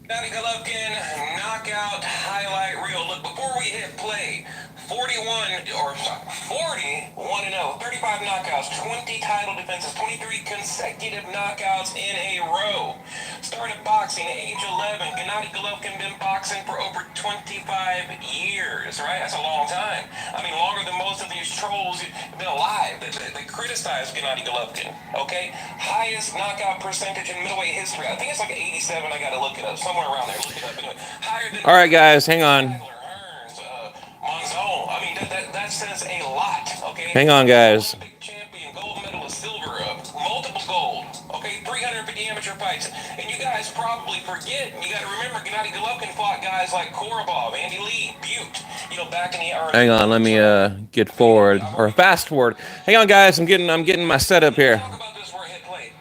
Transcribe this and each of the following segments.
Gennady Golovkin knockout highlight reel. Look, before we hit play, 41 or 40-1-0, 35 knockouts, 20 title defenses, 23 consecutive knockouts in a row. Started boxing at age 11. Gennady Golovkin been boxing for over 25 years, right? That's a long time. I mean, longer than most of these trolls have been alive. They criticize Gennady Golovkin, okay? Highest knockout percentage in middleweight history. I think it's like 87. I got to look it up. Somewhere around there. Look it up anyway. Higher than... All right, guys, hang on. I mean, that says a lot, okay? Hang on, guys. Olympic champion, gold medalist, silver, multiple gold, okay? 350 amateur fights. And you guys probably forget, you got to remember, Gennady Golovkin fought guys like Korobov, Andy Lee, Butte, you know, back in the early... Hang on, let me get forward or fast forward. Hang on, guys, I'm getting my setup here. Talk about this where I hit play.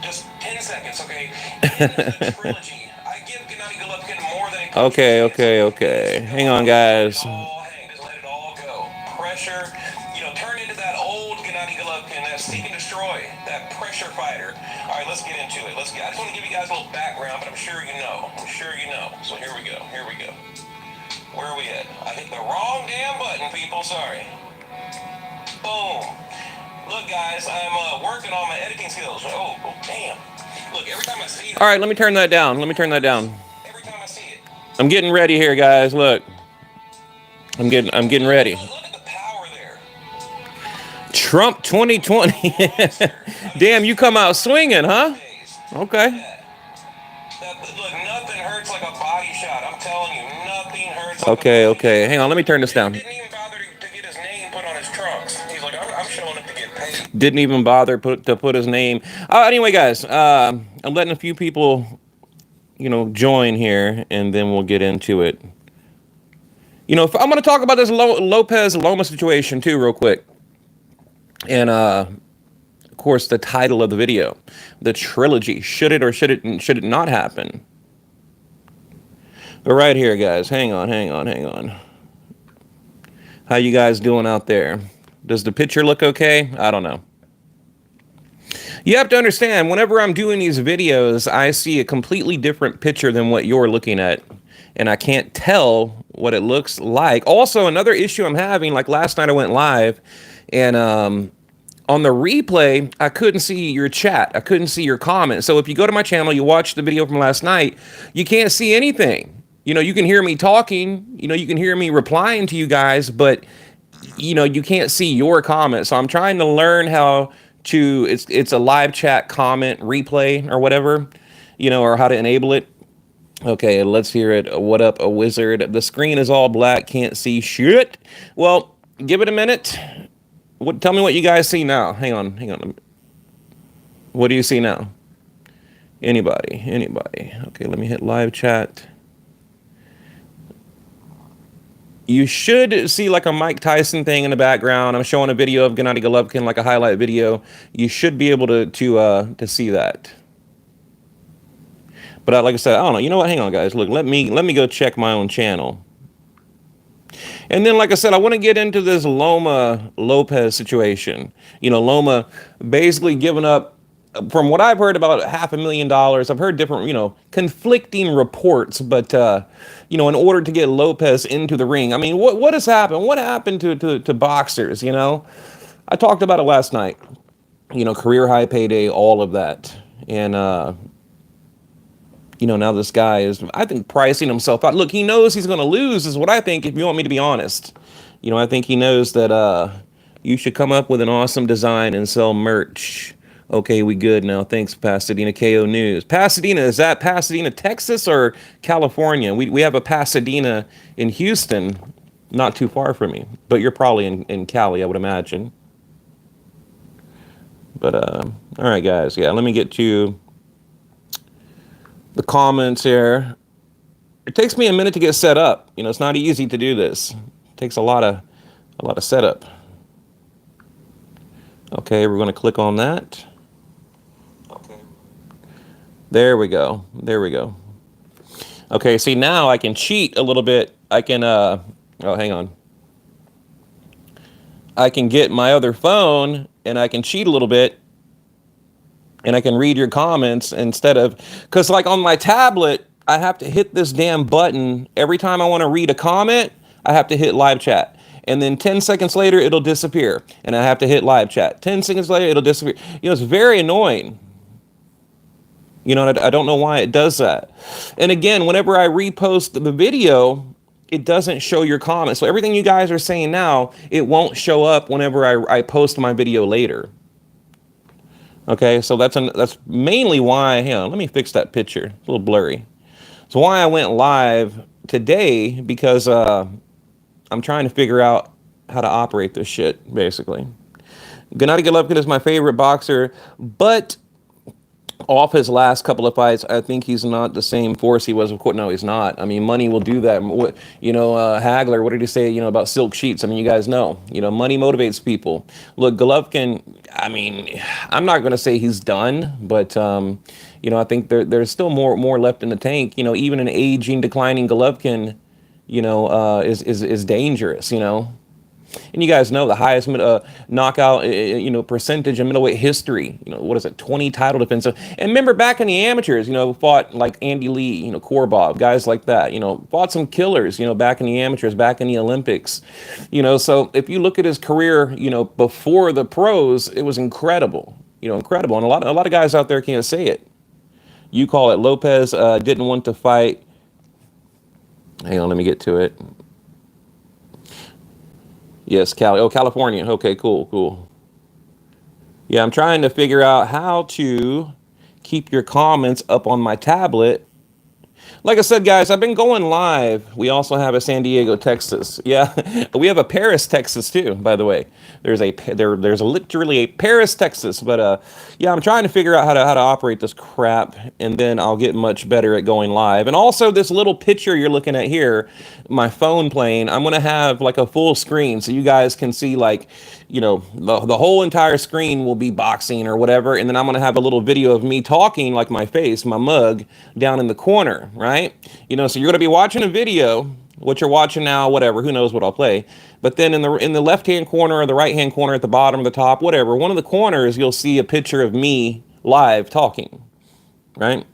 Just 10 seconds, okay? The trilogy. I give Gennady Golovkin more than a Okay. Hang on, guys. Just let it all go. Pressure, you know, turn into that old Gennady Golovkin, that seek and destroy, that pressure fighter. All right, let's get into it. I just want to give you guys a little background, but I'm sure you know. So here we go. Where are we at? I hit the wrong damn button, people. Sorry. Boom. Look, guys, I'm working on my editing skills. Oh, damn. Look, every time I see it. All right, let me turn that down. Every time I see it. I'm getting ready here, guys. Look. I'm getting ready. Look at the power there. Trump 2020. Damn, you come out swinging, huh? Okay. Look, nothing hurts like a body shot. I'm telling you, nothing hurts like Okay. Hang on, let me turn this down. Didn't even bother to get his name put on his trunks. He's like, I'm showing up to get paid. Didn't even bother to put his name. Anyway, guys, I'm letting a few people, join here, and then we'll get into it. I'm going to talk about this Lopez Loma situation too, real quick. And of course, the title of the video, the trilogy. Should it or should it not happen? But right here, guys. Hang on. How you guys doing out there? Does the picture look okay? I don't know. You have to understand, whenever I'm doing these videos, I see a completely different picture than what you're looking at. And I can't tell what it looks like. Also, another issue I'm having, like last night I went live, and on the replay, I couldn't see your chat. I couldn't see your comments. So if you go to my channel, you watch the video from last night, you can't see anything. You can hear me talking, you can hear me replying to you guys, but, you can't see your comments. So I'm trying to learn how to, it's a live chat comment replay or whatever, or how to enable it. Okay, let's hear it. What up, a wizard? The screen is all black, can't see shit. Well, give it a minute. Tell me what you guys see now. Hang on. What do you see now? Anybody? Okay, let me hit live chat. You should see like a Mike Tyson thing in the background. I'm showing a video of Gennady Golovkin, like a highlight video. You should be able to see that. But like I said, I don't know. You know what? Hang on, guys. Look, let me go check my own channel. And then, like I said, I want to get into this Loma Lopez situation. Loma basically giving up, from what I've heard, about $500,000. I've heard different, conflicting reports. But, in order to get Lopez into the ring, I mean, what has happened? What happened to boxers, I talked about it last night. Career high payday, all of that. And, now this guy is, I think, pricing himself out. Look, he knows he's going to lose, is what I think, if you want me to be honest. I think he knows that you should come up with an awesome design and sell merch. Okay, we good now. Thanks, Pasadena KO News. Pasadena, is that Pasadena, Texas, or California? We have a Pasadena in Houston, not too far from me. But you're probably in Cali, I would imagine. But, all right, guys. Yeah, let me get to the comments here. It takes me a minute to get set up. It's not easy to do this. It takes a lot of setup. Okay, we're going to click on that. Okay. There we go. Okay, see, now I can cheat a little bit. I can hang on. I can get my other phone and I can cheat a little bit. And I can read your comments instead of, because like on my tablet, I have to hit this damn button every time I want to read a comment. I have to hit live chat. And then 10 seconds later, it'll disappear. And I have to hit live chat. 10 seconds later, it'll disappear. It's very annoying. I don't know why it does that. And again, whenever I repost the video, it doesn't show your comments. So everything you guys are saying now, it won't show up whenever I post my video later. Okay, so that's mainly why. Hang on, let me fix that picture. It's a little blurry. So why I went live today, because I'm trying to figure out how to operate this shit, basically. Gennady Golovkin is my favorite boxer, but off his last couple of fights, I think he's not the same force he was. Of course, no, he's not. I mean, money will do that. Hagler, what did he say? About silk sheets. I mean, you guys know. Money motivates people. Look, Golovkin. I mean, I'm not going to say he's done, but I think there's still more left in the tank. Even an aging, declining Golovkin, is dangerous. And you guys know the highest knockout, percentage in middleweight history. What is it? 20 title defenses. And remember, back in the amateurs, fought like Andy Lee, Korbov, guys like that. Fought some killers. Back in the amateurs, back in the Olympics. So if you look at his career, before the pros, it was incredible. Incredible. And a lot of guys out there can't say it. You call it. Lopez didn't want to fight. Hang on, let me get to it. Yes, Cali. Oh, California. Okay, cool. Yeah, I'm trying to figure out how to keep your comments up on my tablet. Like I said, guys, I've been going live. We also have a San Diego, Texas. Yeah, we have a Paris, Texas too. By the way, there's literally a Paris, Texas. But yeah, I'm trying to figure out how to operate this crap, and then I'll get much better at going live. And also, this little picture you're looking at here, my phone playing, I'm gonna have like a full screen so you guys can see like, the whole entire screen will be boxing or whatever, and then I'm gonna have a little video of me talking, like my face, my mug, down in the corner, right? So you're gonna be watching a video, what you're watching now, whatever, who knows what I'll play. But then in the left-hand corner or the right-hand corner at the bottom or the top, whatever, one of the corners, you'll see a picture of me live talking, right?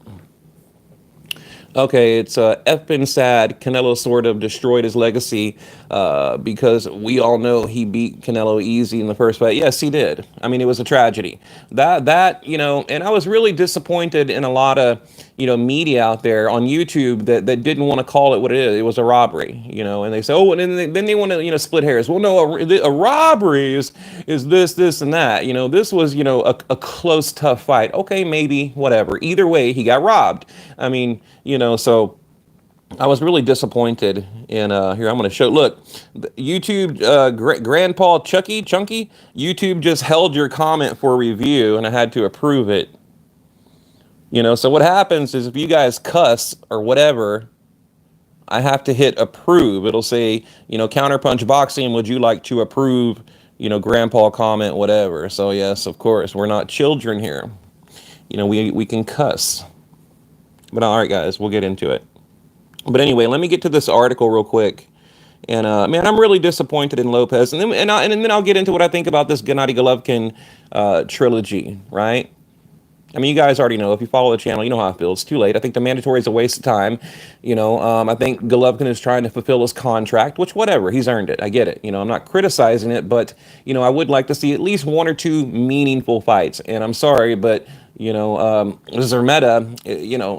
Okay, it's effing sad. Canelo sort of destroyed his legacy because we all know he beat Canelo easy in the first fight. Yes, he did. I mean, it was a tragedy. And I was really disappointed in a lot of, media out there on YouTube that didn't want to call it what it is. It was a robbery, and they say, oh, and then they want to, split hairs. Well, no, a robbery is this, and that. This was, a close, tough fight. Okay, maybe, whatever. Either way, he got robbed. I mean, so I was really disappointed in, here, I'm going to show, look, YouTube, Grandpa Chunky, YouTube just held your comment for review, and I had to approve it. So what happens is if you guys cuss or whatever, I have to hit approve. It'll say, Counterpunch Boxing, would you like to approve, Grandpa comment, whatever. So yes, of course, we're not children here. We can cuss. But all right, guys, we'll get into it. But anyway, let me get to this article real quick. And man, I'm really disappointed in Lopez. And then I'll get into what I think about this Gennady Golovkin trilogy, right? I mean, you guys already know. If you follow the channel, you know how I feel. It's too late. I think the mandatory is a waste of time. I think Golovkin is trying to fulfill his contract, which, whatever, he's earned it. I get it. I'm not criticizing it, but, I would like to see at least one or two meaningful fights. And I'm sorry, but, Zermeta,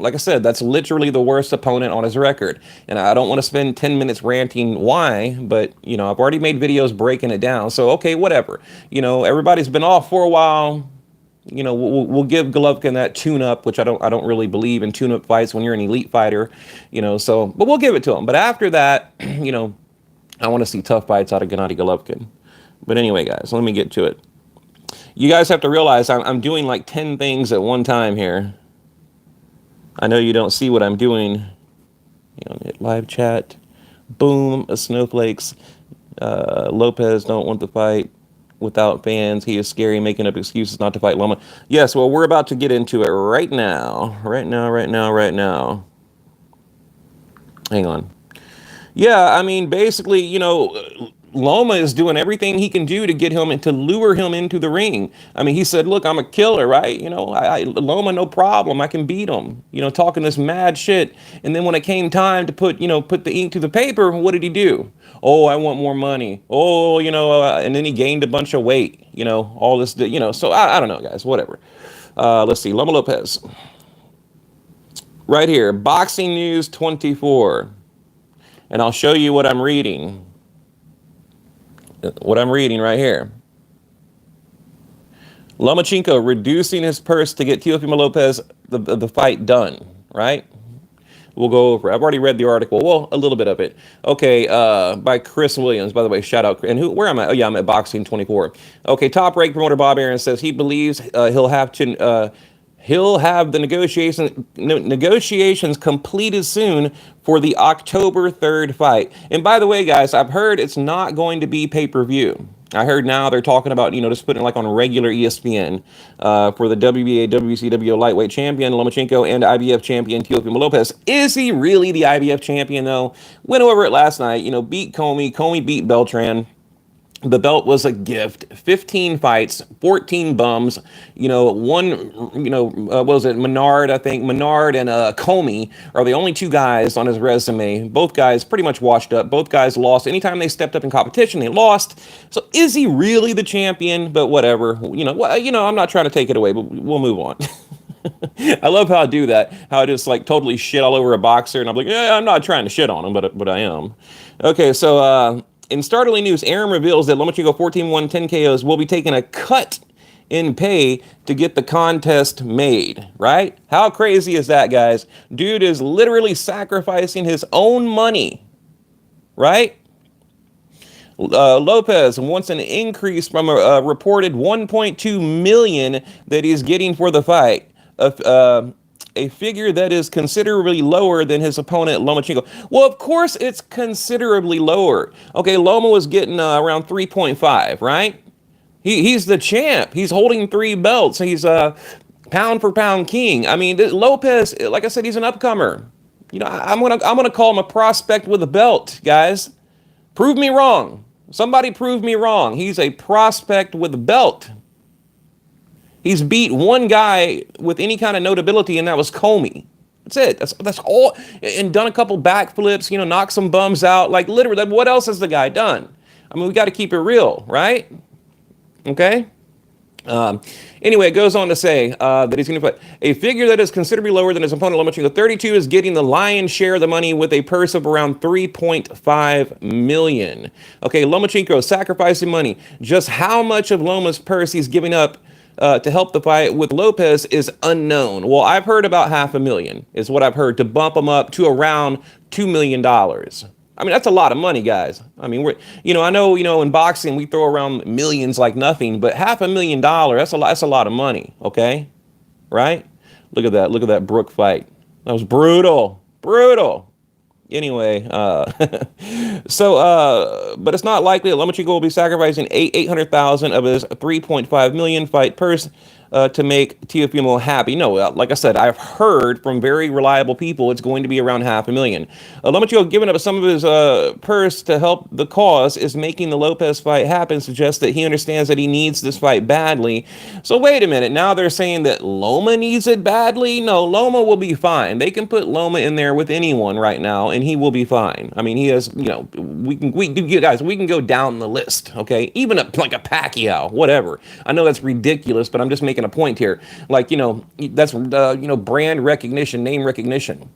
like I said, that's literally the worst opponent on his record. And I don't want to spend 10 minutes ranting why, but, I've already made videos breaking it down. So, okay, whatever. Everybody's been off for a while. We'll give Golovkin that tune-up, which I don't really believe in tune-up fights when you're an elite fighter, but we'll give it to him. But after that, I want to see tough fights out of Gennady Golovkin. But anyway, guys, let me get to it. You guys have to realize I'm doing like 10 things at one time here. I know you don't see what I'm doing. Hit live chat. Boom, snowflakes. Lopez don't want to fight without fans. He is scary, making up excuses not to fight Loma. Yes, well, we're about to get into it right now. Right now. Hang on. Yeah, I mean, basically, Loma is doing everything he can do to get him and to lure him into the ring. I mean, he said, "Look, I'm a killer, right? Loma, no problem. I can beat him." Talking this mad shit. And then when it came time to put the ink to the paper, what did he do? Oh, I want more money. Oh, and then he gained a bunch of weight. All this. So I don't know, guys. Whatever. Let's see. Loma Lopez. Right here, Boxing News 24. And I'll show you what I'm reading. What I'm reading right here. Lomachenko reducing his purse to get Teofimo Lopez the fight done, right? We'll go over. I've already read the article. Well, a little bit of it. Okay, by Chris Williams. By the way, shout out. And where am I? Oh, yeah, I'm at Boxing 24. Okay, top rank promoter Bob Aaron says he believes he'll have the negotiations completed soon for the October 3rd fight. And by the way, guys, I've heard it's not going to be pay-per-view. I heard now they're talking about, just putting it like on regular ESPN for the WBA, WCW lightweight champion Lomachenko and IBF champion Teofimo Lopez. Is he really the IBF champion, though? Went over it last night, beat Comey. Comey beat Beltran. The belt was a gift. 15 fights, 14 bums. One, what was it? Menard, I think. Menard and Comey are the only two guys on his resume. Both guys pretty much washed up. Both guys lost. Anytime they stepped up in competition, they lost. So is he really the champion? But whatever. I'm not trying to take it away, but we'll move on. I love how I do that. How I just totally shit all over a boxer, and I'm like, yeah, I'm not trying to shit on him, but I am. Okay, so in startling news, Aaron reveals that Lomachenko 14-1 10 KOs will be taking a cut in pay to get the contest made, right? How crazy is that, guys? Dude is literally sacrificing his own money, right? Lopez wants an increase from a reported $1.2 million that he's getting for the fight. A figure that is considerably lower than his opponent, Lomachenko. Well, of course, it's considerably lower. Okay, Loma was getting around 3.5, right? He's the champ. He's holding 3 belts. He's pound for pound king. I mean, Lopez, like I said, he's an upcomer. I'm gonna call him a prospect with a belt, guys. Prove me wrong. Somebody prove me wrong. He's a prospect with a belt. He's beat one guy with any kind of notability, and that was Comey. That's it. That's all. And done a couple backflips, knocked some bums out. Literally, what else has the guy done? I mean, we got to keep it real, right? Okay? Anyway, it goes on to say that he's going to put a figure that is considerably lower than his opponent, Lomachenko. 32 is getting the lion's share of the money with a purse of around $3.5 million. Okay, Lomachenko sacrificing money. Just how much of Loma's purse he's giving up to help the fight with Lopez is unknown. Well, I've heard about $500,000 is what I've heard, to bump him up to around $2 million. I mean, that's a lot of money, guys. I mean, I know, in boxing we throw around millions like nothing, but $500,000, that's a lot of money. Okay, right? Look at that Brook fight. That was brutal. Anyway, but it's not likely that Lomachenko will be sacrificing $800,000 of his $3.5 million fight purse to make Teofimo happy. No, like I said, I've heard from very reliable people it's going to be around $500,000. Lomachenko giving up some of his purse to help the cause is making the Lopez fight happen, suggests that he understands that he needs this fight badly. So wait a minute, now they're saying that Loma needs it badly? No, Loma will be fine. They can put Loma in there with anyone right now, and he will be fine. I mean, he has, we can go down the list, okay? Even like a Pacquiao, whatever. I know that's ridiculous, but I'm just making a point here. That's brand recognition, name recognition,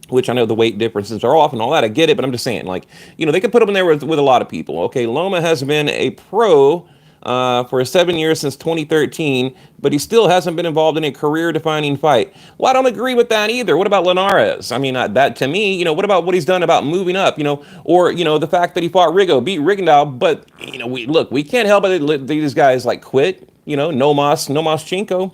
which I know the weight differences are off and all that. I get it, but I'm just saying, they could put him in there with a lot of people. Okay, Loma has been a pro for 7 years, since 2013, but he still hasn't been involved in a career-defining fight. Well, I don't agree with that either. What about Linares? I mean, that to me, what about what he's done about moving up, or the fact that he fought Rigo, beat Rigondeaux, but we can't help it. These guys quit. Nomaschenko,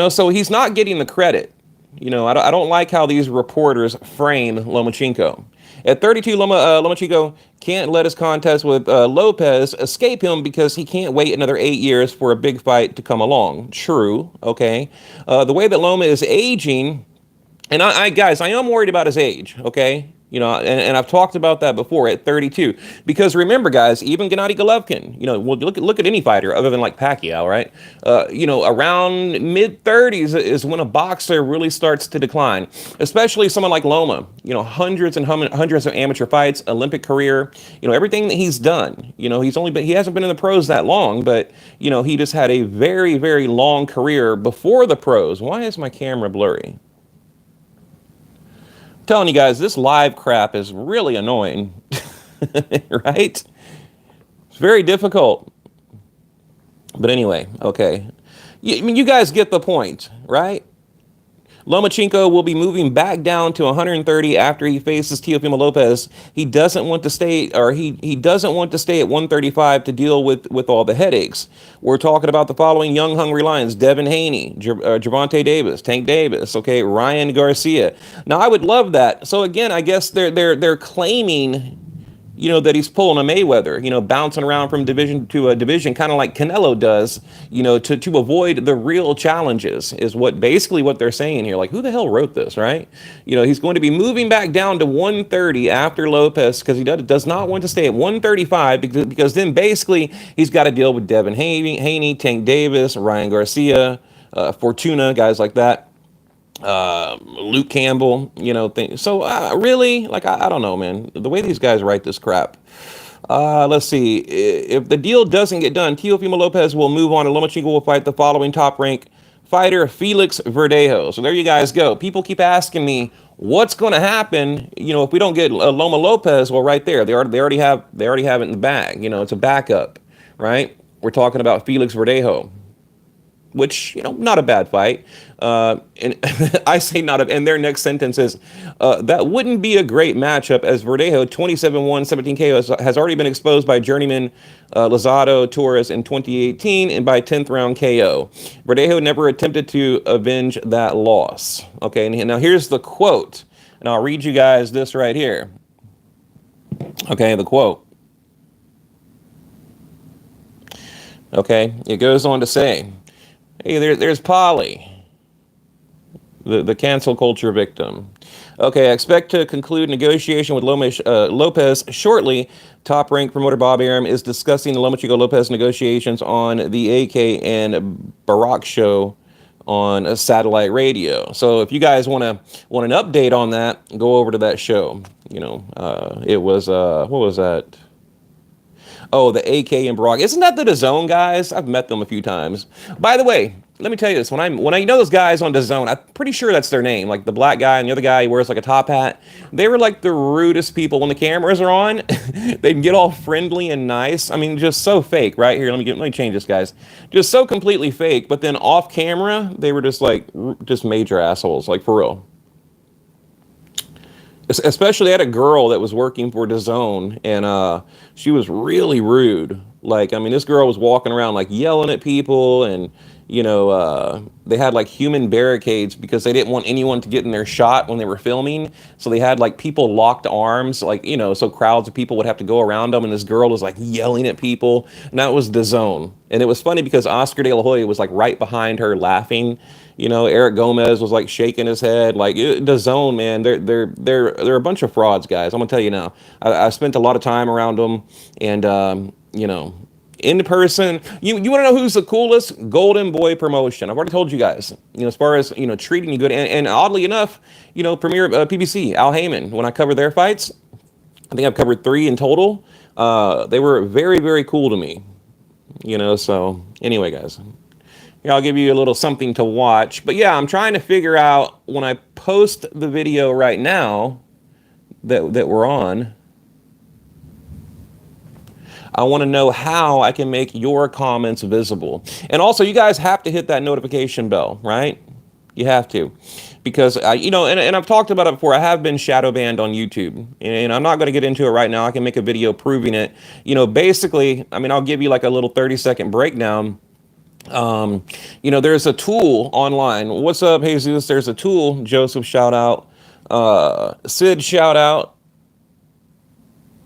so he's not getting the credit. I don't like how these reporters frame Lomachenko. At 32, Lomachenko can't let his contest with Lopez escape him because he can't wait another 8 years for a big fight to come along. True, okay. The way that Loma is aging, and guys, I am worried about his age, okay. And I've talked about that before at 32. Because remember, guys, even Gennady Golovkin, well, look at any fighter other than like Pacquiao, right? Around mid 30s is when a boxer really starts to decline, especially someone like Loma. Hundreds and hundreds of amateur fights, Olympic career, everything that he's done. He hasn't been in the pros that long, but he just had a very, very long career before the pros. Why is my camera blurry? Telling you guys, this live crap is really annoying, right? It's very difficult. But anyway, okay. You guys get the point, right? Lomachenko will be moving back down to 130 after he faces Teofimo Lopez. He doesn't want to stay, or he doesn't want to stay at 135 to deal with all the headaches. We're talking about the following young hungry lions: Devin Haney, Gervonta Davis, Tank Davis, okay, Ryan Garcia. Now I would love that. So again, I guess they're claiming, that he's pulling a Mayweather, bouncing around from division to a division, kind of like Canelo does, to avoid the real challenges, is basically what they're saying here. Like, who the hell wrote this, right? He's going to be moving back down to 130 after Lopez because he does not want to stay at 135 because then basically he's got to deal with Devin Haney, Tank Davis, Ryan Garcia, Fortuna, guys like that. Luke Campbell, things. So really, like, I don't know, man. The way these guys write this crap. Let's see. If the deal doesn't get done, Teofimo Lopez will move on, and Lomachenko will fight the following top-ranked fighter, Felix Verdejo. So there you guys go. People keep asking me what's going to happen, if we don't get Loma Lopez. Well, right there, they already have it in the bag. It's a backup, right? We're talking about Felix Verdejo, which, not a bad fight. And I say not a, and their next sentence is, that wouldn't be a great matchup, as Verdejo, 27-1, 17 KO, has already been exposed by journeyman Lozado Torres in 2018 and by 10th round KO. Verdejo never attempted to avenge that loss. Okay, and now here's the quote, and I'll read you guys this right here. Okay, the quote. Okay, it goes on to say, hey, there's Polly, the cancel culture victim. Okay, I expect to conclude negotiation with Lopez shortly. Top-ranked promoter Bob Arum is discussing the Lomachenko-Lopez negotiations on the AK and Barack show on satellite radio. So if you guys want an update on that, go over to that show. It was, what was that? Oh, the AK and Barack. Isn't that the DAZN guys? I've met them a few times. By the way, let me tell you this. When I know those guys on DAZN, I'm pretty sure that's their name. Like the black guy and the other guy, he wears like a top hat. They were like the rudest people when the cameras are on. They can get all friendly and nice. I mean, just so fake. Right here, let me change this, guys. Just so completely fake. But then off camera, they were just like major assholes. Like for real. Especially, I had a girl that was working for DAZN, and she was really rude. Like, I mean, this girl was walking around like yelling at people, and they had like human barricades because they didn't want anyone to get in their shot when they were filming. So they had like people locked arms, like, so crowds of people would have to go around them, and this girl was like yelling at people, and that was DAZN. And it was funny because Oscar De La Hoya was like right behind her laughing. Eric Gomez was like shaking his head. Like, DAZN, man, they're a bunch of frauds, guys. I'm gonna tell you now. I spent a lot of time around them, and in person. You want to know who's the coolest? Golden Boy Promotion. I've already told you guys. As far as treating you good, and oddly enough, Premier PBC, Al Heyman. When I cover their fights, I think I've covered 3 in total. They were very, very cool to me. So anyway, guys. Here, I'll give you a little something to watch. But yeah, I'm trying to figure out when I post the video right now that we're on, I want to know how I can make your comments visible. And also, you guys have to hit that notification bell, right? You have to. Because, and I've talked about it before, I have been shadow banned on YouTube. And I'm not going to get into it right now. I can make a video proving it. Basically, I mean, I'll give you like a little 30-second breakdown. There's a tool online. What's up, Jesus? There's a tool. Joseph, shout out. Sid, shout out.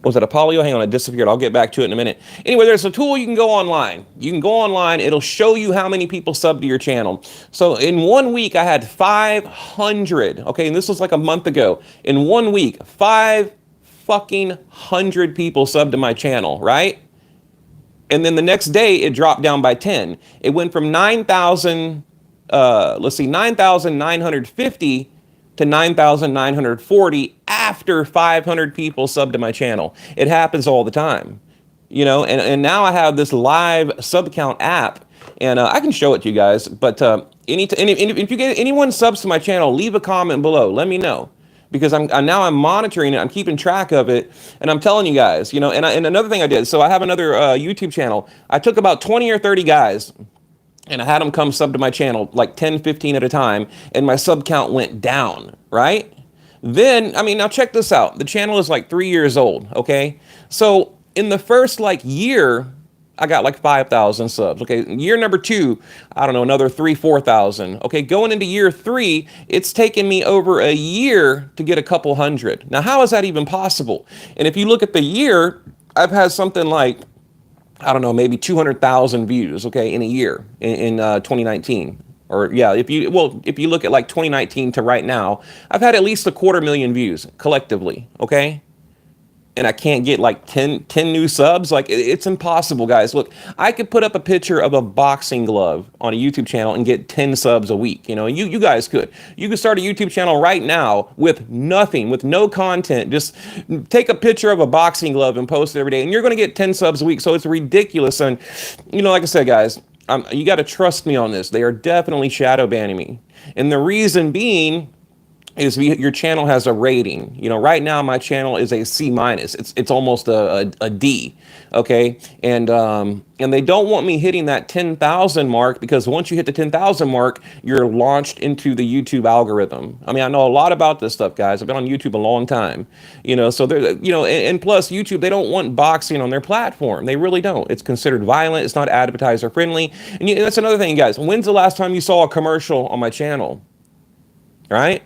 Was it a polio? Hang on, it disappeared. I'll get back to it in a minute. Anyway, there's a tool you can go online. You can go online. It'll show you how many people sub to your channel. So in 1 week, I had 500. Okay, and this was like a month ago. In 1 week, 500 people subbed to my channel, right? And then the next day, it dropped down by 10. It went from 9,000, 9,950 to 9,940 after 500 people subbed to my channel. It happens all the time, you know, and now I have this live sub count app, and I can show it to you guys, but if you get anyone subs to my channel, leave a comment below. Let me know, because I'm monitoring it. I'm keeping track of it, and I'm telling you guys, you know, and another thing I did, so I have another YouTube channel. I took about 20 or 30 guys, and I had them come sub to my channel, like 10, 15 at a time, and my sub count went down, right? Then, I mean, now check this out. The channel is like 3 years old, okay? So in the first like year, I got like 5,000 subs, okay? Year number 2, I don't know, another 3, 4,000. Okay, going into year 3, it's taken me over a year to get a couple hundred. Now, how is that even possible? And if you look at the year, I've had something like, I don't know, maybe 200,000 views, okay, in a year in 2019. Or yeah, if you look at like 2019 to right now, I've had at least 250,000 views collectively, okay? And I can't get like 10 new subs. Like, it's impossible, guys. Look, I could put up a picture of a boxing glove on a YouTube channel and get 10 subs a week. You know, you guys could. You could start a YouTube channel right now with nothing, with no content. Just take a picture of a boxing glove and post it every day, and you're going to get 10 subs a week. So it's ridiculous. And, you know, like I said, guys, you got to trust me on this. They are definitely shadow banning me. And the reason being is your channel has a rating. You know, right now my channel is a C minus. It's almost a D. Okay, and they don't want me hitting that 10,000 mark, because once you hit the 10,000 mark, you're launched into the YouTube algorithm. I mean, I know a lot about this stuff, guys. I've been on YouTube a long time. You know, so they're, you know, and plus YouTube, they don't want boxing on their platform. They really don't. It's considered violent. It's not advertiser friendly. And that's another thing, guys. When's the last time you saw a commercial on my channel? Right?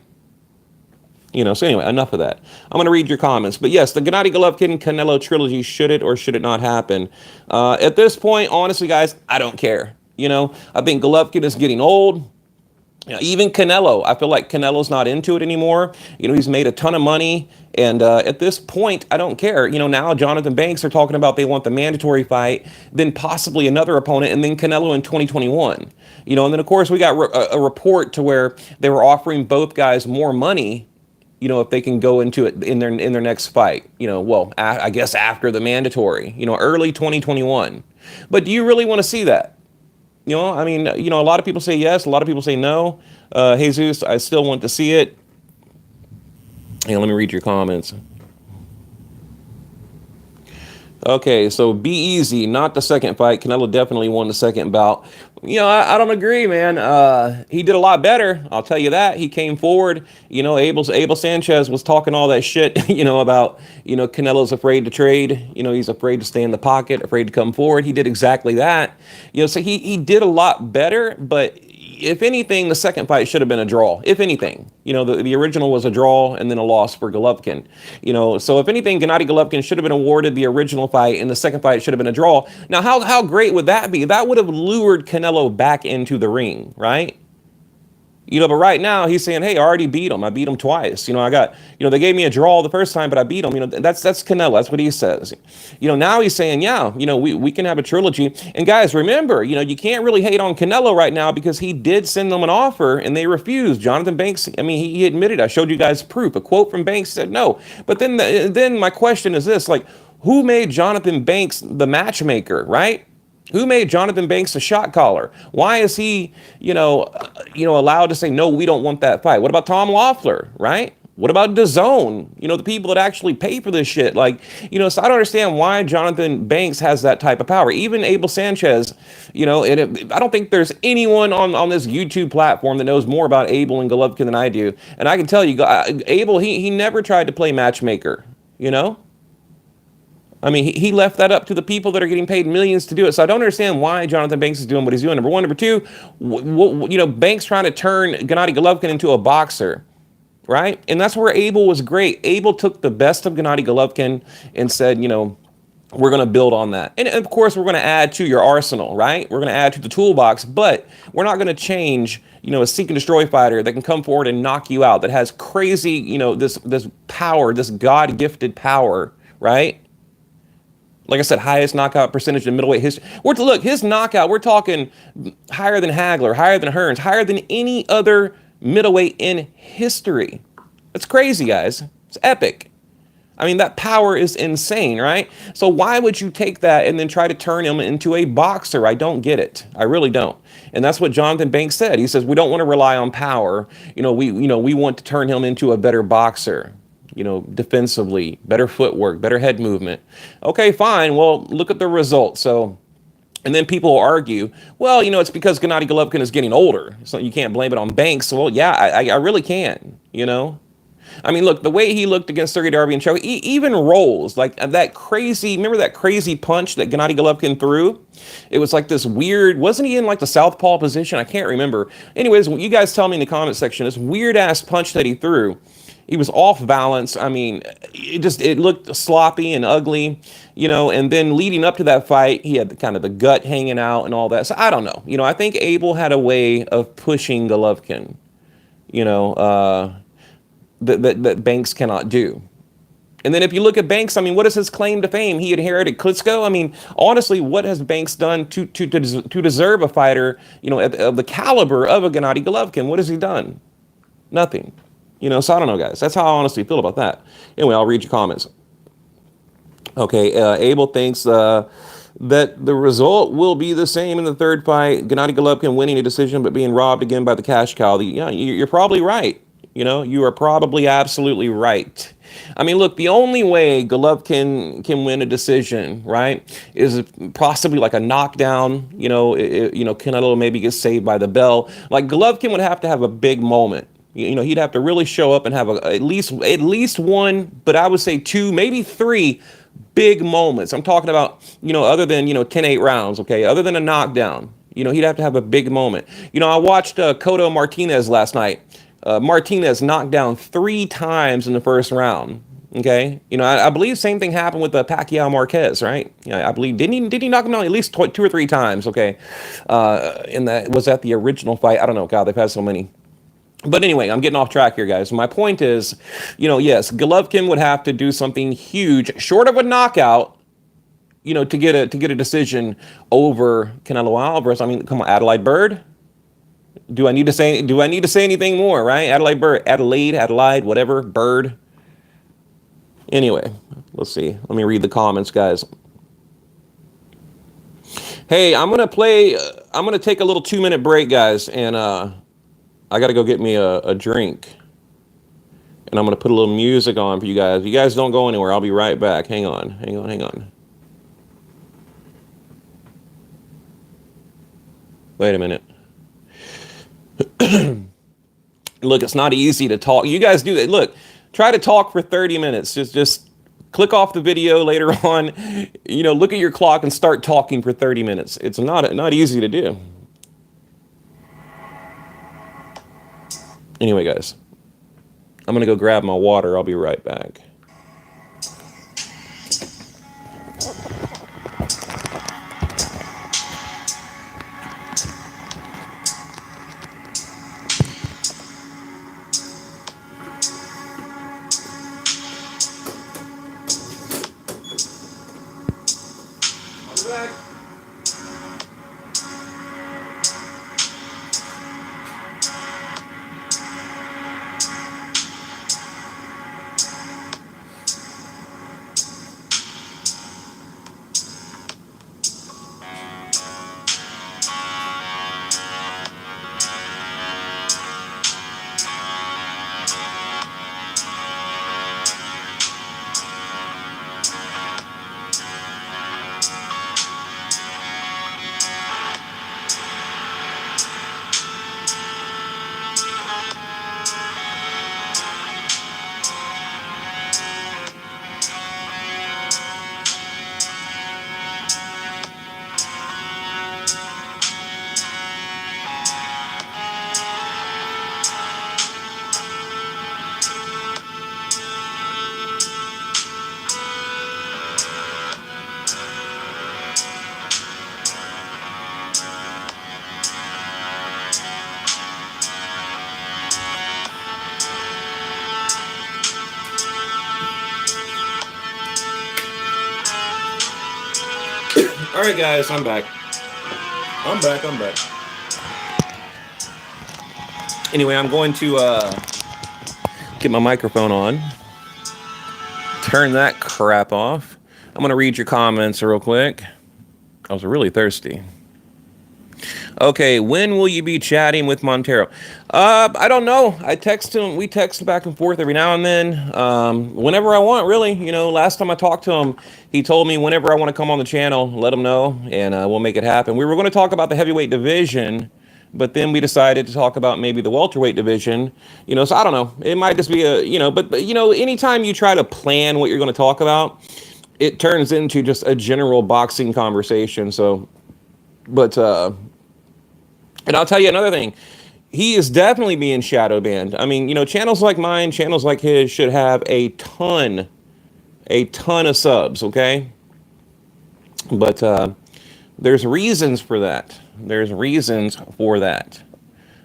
You know, so anyway, enough of that. I'm going to read your comments. But yes, the Gennady Golovkin Canelo trilogy, should it or should it not happen? At this point, honestly, guys, I don't care. You know, I think Golovkin is getting old. You know, even Canelo, I feel like Canelo's not into it anymore. You know, he's made a ton of money. And at this point, I don't care. You know, now Jonathan Banks are talking about they want the mandatory fight, then possibly another opponent, and then Canelo in 2021. You know, and then, of course, we got a report to where they were offering both guys more money, you know, if they can go into it in their next fight, you know, well, I guess after the mandatory, you know, early 2021. But do you really want to see that? You know, I mean, you know, a lot of people say yes, a lot of people say no. Jesus, I still want to see it. Hey, let me read your comments. Okay, so be easy, not the second fight. Canelo definitely won the second bout. You know, I don't agree, man. He did a lot better, I'll tell you that. He came forward. You know, Abel Sanchez was talking all that shit, you know, about, you know, Canelo's afraid to trade. You know, he's afraid to stay in the pocket, afraid to come forward. He did exactly that. You know, so he did a lot better, but if anything, the second fight should have been a draw. If anything, you know, the original was a draw and then a loss for Golovkin. You know, so if anything, Gennady Golovkin should have been awarded the original fight, and the second fight should have been a draw. Now, how great would that be? That would have lured Canelo back into the ring, right? You know, but right now he's saying, hey, I already beat him. I beat him twice. You know, they gave me a draw the first time, but I beat him. You know, that's Canelo. That's what he says. You know, now he's saying, yeah, you know, we can have a trilogy. And guys, remember, you know, you can't really hate on Canelo right now, because he did send them an offer and they refused. Jonathan Banks, I mean, he admitted, I showed you guys proof. A quote from Banks said no. But then my question is this, like, who made Jonathan Banks the matchmaker, right? Who made Jonathan Banks a shot caller? Why is he, you know, allowed to say, no, we don't want that fight? What about Tom Loeffler, right? What about DAZN? You know, the people that actually pay for this shit. Like, you know, so I don't understand why Jonathan Banks has that type of power. Even Abel Sanchez, you know, I don't think there's anyone on this YouTube platform that knows more about Abel and Golovkin than I do. And I can tell you, Abel, he never tried to play matchmaker, you know? I mean, he left that up to the people that are getting paid millions to do it. So I don't understand why Jonathan Banks is doing what he's doing. Number one. Number two, you know, Banks trying to turn Gennady Golovkin into a boxer. right? And that's where Abel was great. Abel took the best of Gennady Golovkin and said, you know, we're going to build on that. And of course, we're going to add to your arsenal, right? We're going to add to the toolbox, but we're not going to change, you know, a seek and destroy fighter that can come forward and knock you out, that has crazy, you know, this power, this God-gifted power, right? Like I said, highest knockout percentage in middleweight history. Look, his knockout, we're talking higher than Hagler, higher than Hearns, higher than any other middleweight in history. That's crazy, guys. It's epic. I mean, that power is insane, right? So why would you take that and then try to turn him into a boxer? I don't get it. I really don't. And that's what Jonathan Banks said. He says, we don't want to rely on power. We want to turn him into a better boxer, you know, defensively, better footwork, better head movement. Okay, fine. Well, look at the results. So, and then people will argue, well, you know, it's because Gennady Golovkin is getting older. So you can't blame it on Banks. Well, yeah, I really can, you know. I mean, look, the way he looked against Sergey Darby even rolls, like that crazy, remember that crazy punch that Gennady Golovkin threw? It was like this weird, wasn't he in like the southpaw position? I can't remember. Anyways, you guys tell me in the comment section, this weird ass punch that he threw, he was off balance. I mean, it looked sloppy and ugly, you know, and then leading up to that fight, he had kind of the gut hanging out and all that. So I don't know. You know, I think Abel had a way of pushing Golovkin, you know, that Banks cannot do. And then if you look at Banks, I mean, what is his claim to fame? He inherited Klitschko. I mean, honestly, what has Banks done to deserve a fighter, you know, of the caliber of a Gennady Golovkin? What has he done? Nothing. You know, so I don't know, guys. That's how I honestly feel about that. Anyway, I'll read your comments. Okay, Abel thinks that the result will be the same in the third fight. Gennady Golovkin winning a decision, but being robbed again by the cash cow. Yeah, you're probably right. You know, you are probably absolutely right. I mean, look, the only way Golovkin can win a decision, right, is possibly like a knockdown. You know, Canelo maybe gets saved by the bell. Like Golovkin would have to have a big moment. You know, he'd have to really show up and have at least one, but I would say two, maybe three big moments. I'm talking about, you know, other than, you know, 10-8 rounds, okay, other than a knockdown. You know, he'd have to have a big moment. You know, I watched Cotto Martinez last night. Martinez knocked down 3 times in the first round. Okay, you know, I believe same thing happened with Pacquiao Marquez, right? You know, I believe did he knock him down at least 2 or 3 times? Okay, was that the original fight? I don't know. God, they've had so many. But anyway, I'm getting off track here, guys. My point is, you know, yes, Golovkin would have to do something huge, short of a knockout, you know, to get a decision over Canelo Alvarez. I mean, come on, Adelaide Bird. Do I need to say anything more, right? Adelaide, whatever, Bird. Anyway, let's see. Let me read the comments, guys. Hey, I'm gonna take a little 2-minute break, guys, and I gotta go get me a drink. And I'm gonna put a little music on for you guys. You guys don't go anywhere. I'll be right back. Hang on. Wait a minute. Look, it's not easy to talk. You guys do that. Look, try to talk for 30 minutes. Just click off the video later on. You know, look at your clock and start talking for 30 minutes. It's not easy to do. Anyway, guys, I'm gonna go grab my water. I'll be right back. All right, guys, I'm back. I'm back. Anyway, I'm going to get my microphone on. Turn that crap off. I'm going to read your comments real quick. I was really thirsty. Okay, when will you be chatting with Montero? I don't know. I text him. We text back and forth every now and then. Whenever I want, really. You know, last time I talked to him, he told me whenever I want to come on the channel, let him know, and we'll make it happen. We were going to talk about the heavyweight division, but then we decided to talk about maybe the welterweight division. You know, so I don't know. It might just be a, you know, but you know, anytime you try to plan what you're going to talk about, it turns into just a general boxing conversation. So, but and I'll tell you another thing. He is definitely being shadow banned. I mean, you know, channels like mine, channels like his should have a ton of subs, okay? But there's reasons for that. There's reasons for that.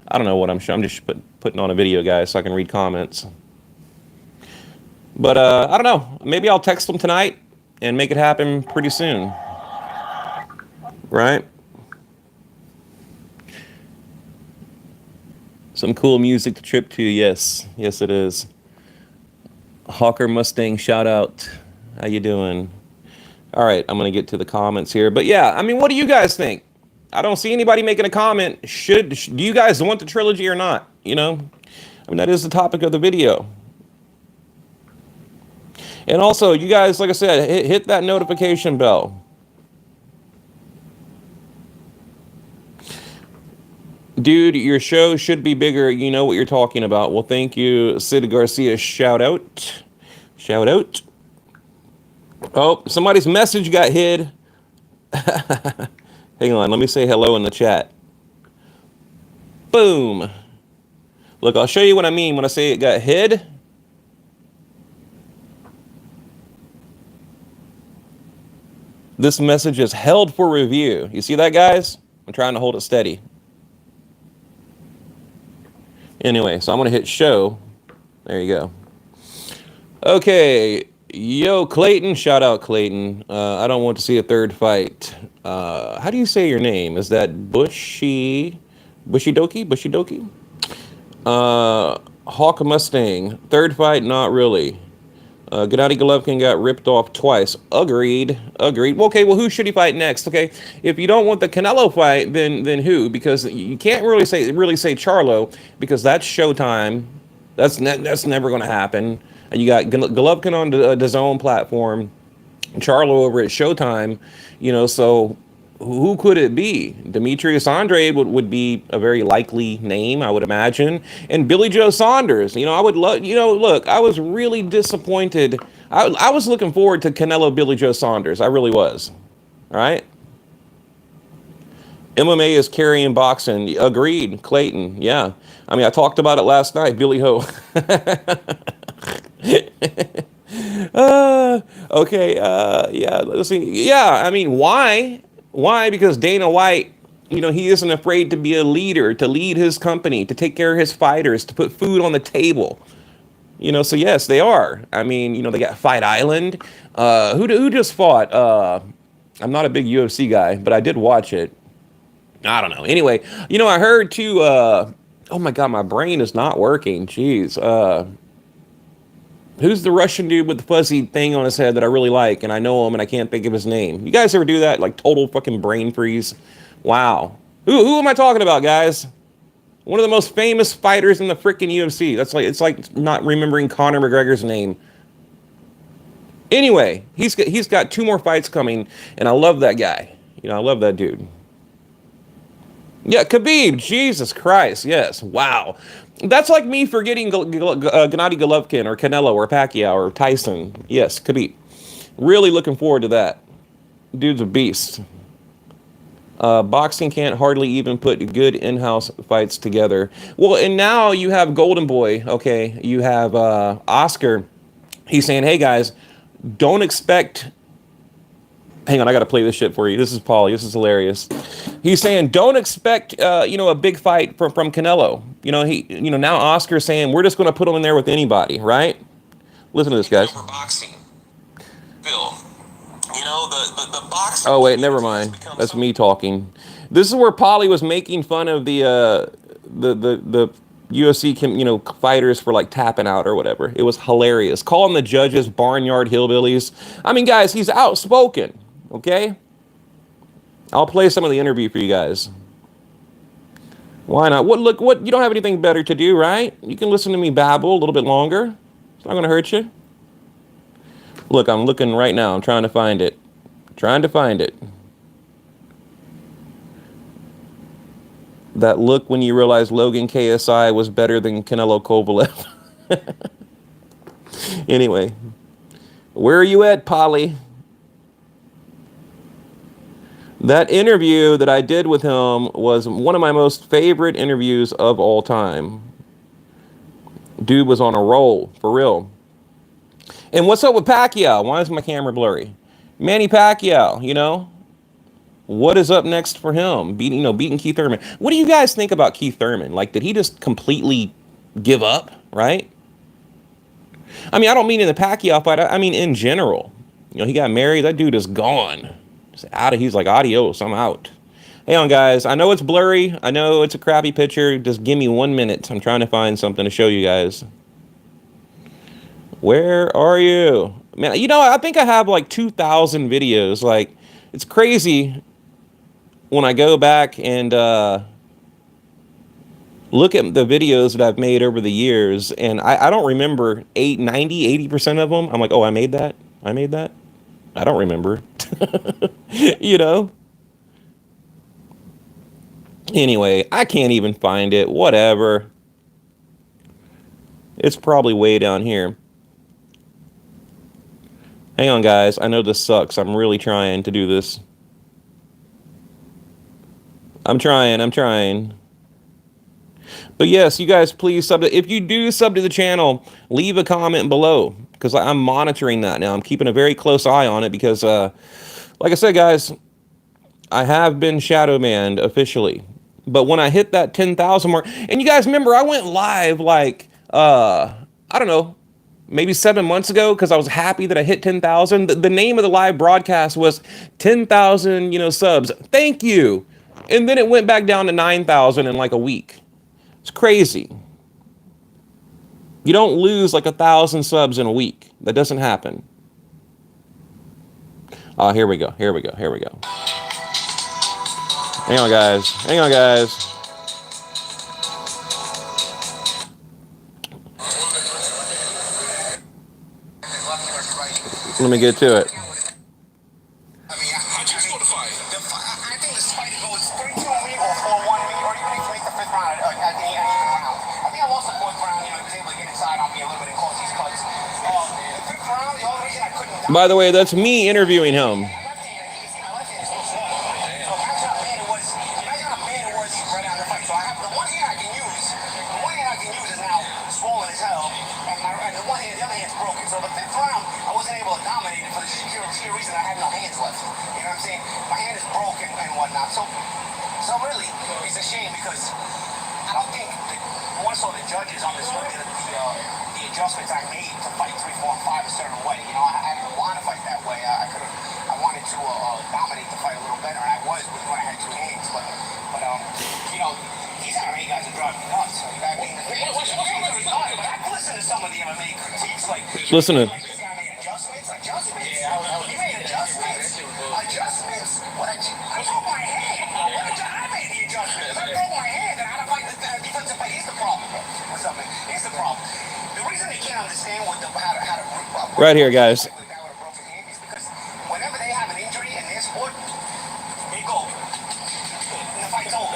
I don't know what I'm just putting on a video, guys, so I can read comments. But I don't know. Maybe I'll text him tonight and make it happen pretty soon. Right? Some cool music to trip to, yes. Yes, it is. Hawker Mustang, shout out. How you doing? All right, I'm going to get to the comments here. But yeah, I mean, what do you guys think? I don't see anybody making a comment. Do you guys want the trilogy or not? You know? I mean, that is the topic of the video. And also, you guys, like I said, hit that notification bell. Dude, your show should be bigger. You know what you're talking about. Well, thank you, Sid Garcia. Shout out. Shout out. Oh, somebody's message got hid. Hang on, let me say hello in the chat. Boom. Look, I'll show you what I mean when I say it got hid. This message is held for review. You see that, guys? I'm trying to hold it steady. Anyway, so I'm going to hit show. There you go. Okay. Yo, Clayton. Shout out, Clayton. I don't want to see a third fight. How do you say your name? Is that Bushy Doki? Hawk Mustang. Third fight, not really. Gennady Golovkin got ripped off twice. Agreed. Okay, well, who should he fight next? Okay, if you don't want the Canelo fight, then who? Because you can't really say Charlo, because that's Showtime. That's never going to happen. And you got Golovkin on the DAZN platform, Charlo over at Showtime. You know, so who could it be? Demetrius Andrade would be a very likely name, I would imagine. And Billy Joe Saunders. You know, I would love, you know, look, I was really disappointed. I was looking forward to Canelo Billy Joe Saunders. I really was. All right. MMA is carrying boxing. Agreed, Clayton. Yeah. I mean, I talked about it last night. Billy Ho. Okay. Yeah. Let's see. Yeah. I mean, why? Why? Because Dana White, you know, he isn't afraid to be a leader, to lead his company, to take care of his fighters, to put food on the table. You know, so yes, they are. I mean, you know, they got Fight Island. Who just fought? I'm not a big UFC guy, but I did watch it. I don't know. Anyway, you know, I heard too. Oh my God, my brain is not working. Jeez. Who's the Russian dude with the fuzzy thing on his head that I really like, and I know him, and I can't think of his name? You guys ever do that? Like total fucking brain freeze? Wow. Who am I talking about, guys? One of the most famous fighters in the freaking UFC. It's like not remembering Conor McGregor's name. Anyway, he's got 2 more fights coming, and I love that guy. You know, I love that dude. Yeah, Khabib. Jesus Christ. Yes. Wow. That's like me forgetting Gennady Golovkin or Canelo or Pacquiao or Tyson. Yes, Khabib. Really looking forward to that. Dude's a beast. Boxing can't hardly even put good in-house fights together. Well, and now you have Golden Boy, okay? You have Oscar. He's saying, hey, guys, don't expect... Hang on, I got to play this shit for you. This is Paulie. This is hilarious. He's saying, don't expect, you know, a big fight from Canelo. You know, now Oscar's saying, we're just going to put him in there with anybody, right? Listen to this, guys. For boxing, Bill, you know, the boxing. Oh wait, never mind. That's me talking. This is where Polly was making fun of the UFC fighters for like tapping out or whatever. It was hilarious. Calling the judges barnyard hillbillies. I mean, guys, he's outspoken. Okay. I'll play some of the interview for you guys. Why not? What? You don't have anything better to do, right? You can listen to me babble a little bit longer. It's not going to hurt you. Look, I'm looking right now. I'm trying to find it. Trying to find it. That look when you realized Logan KSI was better than Canelo Kovalev. Anyway, where are you at, Polly? That interview that I did with him was one of my most favorite interviews of all time. Dude was on a roll, for real. And what's up with Pacquiao? Why is my camera blurry? Manny Pacquiao, you know? What is up next for him? Beating Keith Thurman. What do you guys think about Keith Thurman? Like, did he just completely give up, right? I mean, I don't mean in the Pacquiao fight. I mean in general. He got married. That dude is gone. He's like, adios, I'm out. Hang on, guys. I know it's blurry. I know it's a crappy picture. Just give me 1 minute. I'm trying to find something to show you guys. Where are you? Man, I think I have like 2,000 videos. Like, it's crazy when I go back and look at the videos that I've made over the years, and I don't remember 80% of them. I'm like, oh, I made that? I don't remember. Anyway, I can't even find it. Whatever. It's probably way down here. Hang on, guys. I know this sucks. I'm really trying to do this. I'm trying. But yes, you guys, please if you do sub to the channel, leave a comment below, because I'm monitoring that now. I'm keeping a very close eye on it because, like I said, guys, I have been shadow banned officially. But when I hit that 10,000 mark, and you guys remember, I went live like, I don't know, maybe 7 months ago, because I was happy that I hit 10,000. The name of the live broadcast was 10,000, subs. Thank you. And then it went back down to 9,000 in like a week. It's crazy. You don't lose like 1,000 subs in a week. That doesn't happen. Oh, here we go. Hang on, guys. Let me get to it. I mean, how'd you score the fight? I think this fight goes 3-2 me or 4-1 me, or even if you make the fifth round at the even round. I think I lost the fourth round. He was able to get inside on me a little bit and cause these cuts. The fifth round, the only reason I couldn't. By the way, that's me interviewing him. So really, it's a shame because I don't think more so the judges understood the adjustments I made to fight 3, 4, and 5 a certain way. I didn't want to fight that way. I wanted to dominate the fight a little better, and I was when I had 2 hands. But these MMA guys are driving me nuts. But I've listened to some of the MMA critiques, like Listen to. Adjustments. He made adjustments. What? I broke my hand. I made the adjustments. I broke my hand, and I had to fight the defensive fight. Here's the problem. What's up, man? Here's the problem. The reason they can't understand how to Right here, guys. is because whenever they have an injury in their sport, they go. And the fight's over.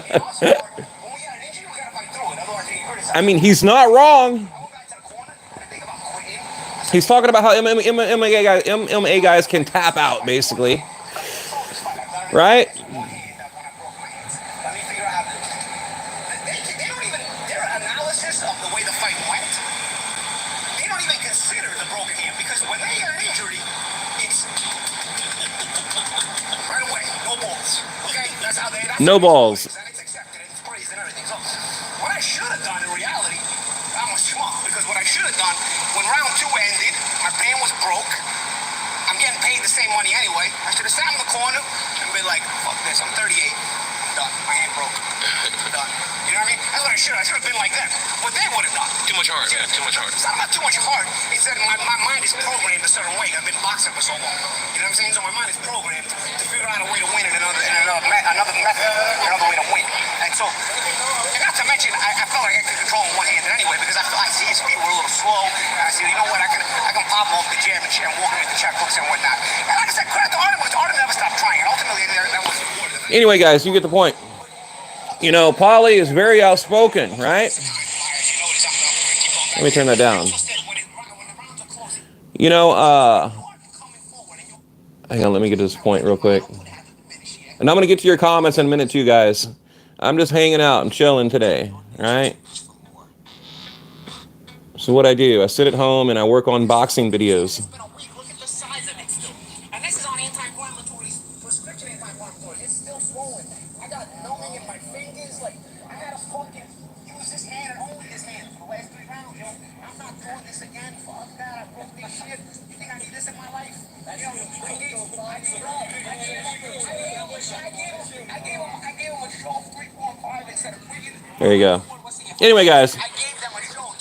In our sport, when we got an injury, we gotta fight through it. Otherwise, they criticize. I mean, he's not wrong. He's talking about how MMA guys can tap out, basically. Right? Their analysis of the way the fight went, they don't even consider the broken hand, because when they get an injury, it's right away, no balls. Okay? That's how they. No balls. And it's accepted, and it's praised and everything. So, what I should have done in reality, I'm a schmuck, because what I should have done when round 2 ended, my band was broke. I'm getting paid the the same money anyway. I should have sat in the corner and been like, fuck this, I'm 38. I'm done. My hand broke. I'm done. You know what I mean? That's what I should have. I should have been like that. But they would have done. Too much heart, man. Too much heart. It's not about too much heart. It's that my mind is programmed a certain way. I've been boxing for so long. You know what I'm saying? So my mind is programmed to figure out a way to win in another method, another way to win. And so, and not to mention, I felt like I could control him one-handed anyway because I see his feet were a little slow. And I said, you know what? I can pop him off the jab and walk him into checkbooks and whatnot. And like I said, credit to Artem, because Artem never stopped trying. And ultimately, that was important. Anyway, guys, you get the point. You know, Paulie is very outspoken, right? Let me turn that down. You know, hang on, let me get to this point real quick. And I'm going to get to your comments in a minute too, guys. I'm just hanging out and chilling today, right? So what I do, I sit at home and I work on boxing videos. There you go. Anyway, guys,